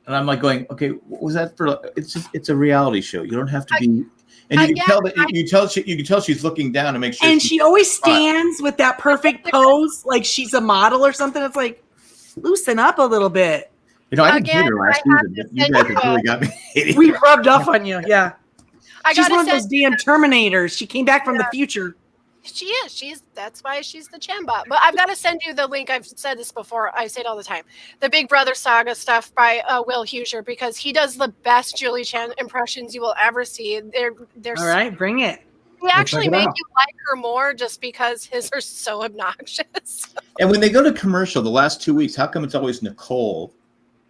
And I'm like going, okay, what was that for? It's a reality show. You don't have to be. And you can tell that you can tell she's looking down to make sure. And she always stands with that perfect pose, like she's a model or something. It's like, loosen up a little bit. You know, I didn't hate her last season, but you guys have really got me hating. We rubbed off on you, yeah. She's one of those damn Terminators. She came back from the future. She is. That's why she's the Chambot. But I've got to send you the link. I've said this before. I say it all the time. The Big Brother Saga stuff by Will Huger, because he does the best Julie Chen impressions you will ever see. They're all right. Bring it. They actually make you like her more just because his are so obnoxious. And when they go to commercial, the last 2 weeks, how come it's always Nicole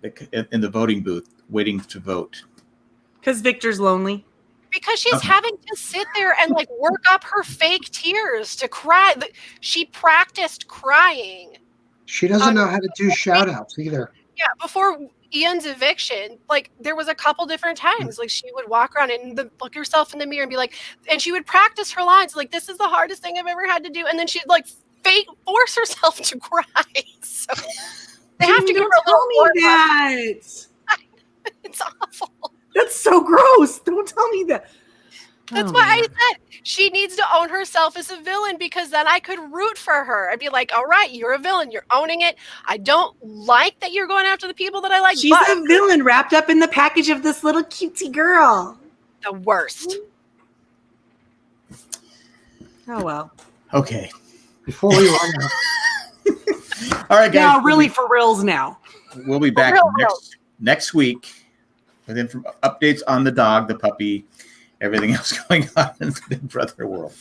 in the voting booth waiting to vote? Because Victor's lonely. Because she's having to sit there and like work up her fake tears to cry. She practiced crying. She doesn't know how to do shout outs either. Yeah, before Ian's eviction, like there was a couple different times, like she would walk around and look herself in the mirror and be like, and she would practice her lines, like this is the hardest thing I've ever had to do, and then she'd like force herself to cry. So they have to give her a little more. It's awful. That's so gross. Don't tell me that. That's why I said she needs to own herself as a villain, because then I could root for her. I'd be like, all right, you're a villain. You're owning it. I don't like that you're going after the people that I like. She's a villain wrapped up in the package of this little cutesy girl. The worst. Oh, well. Okay. Before we run out. All right, guys. Now, really for reals now. We'll be back next week with updates on the dog, the puppy, everything else going on in the Big Brother world.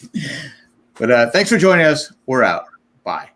But thanks for joining us. We're out. Bye.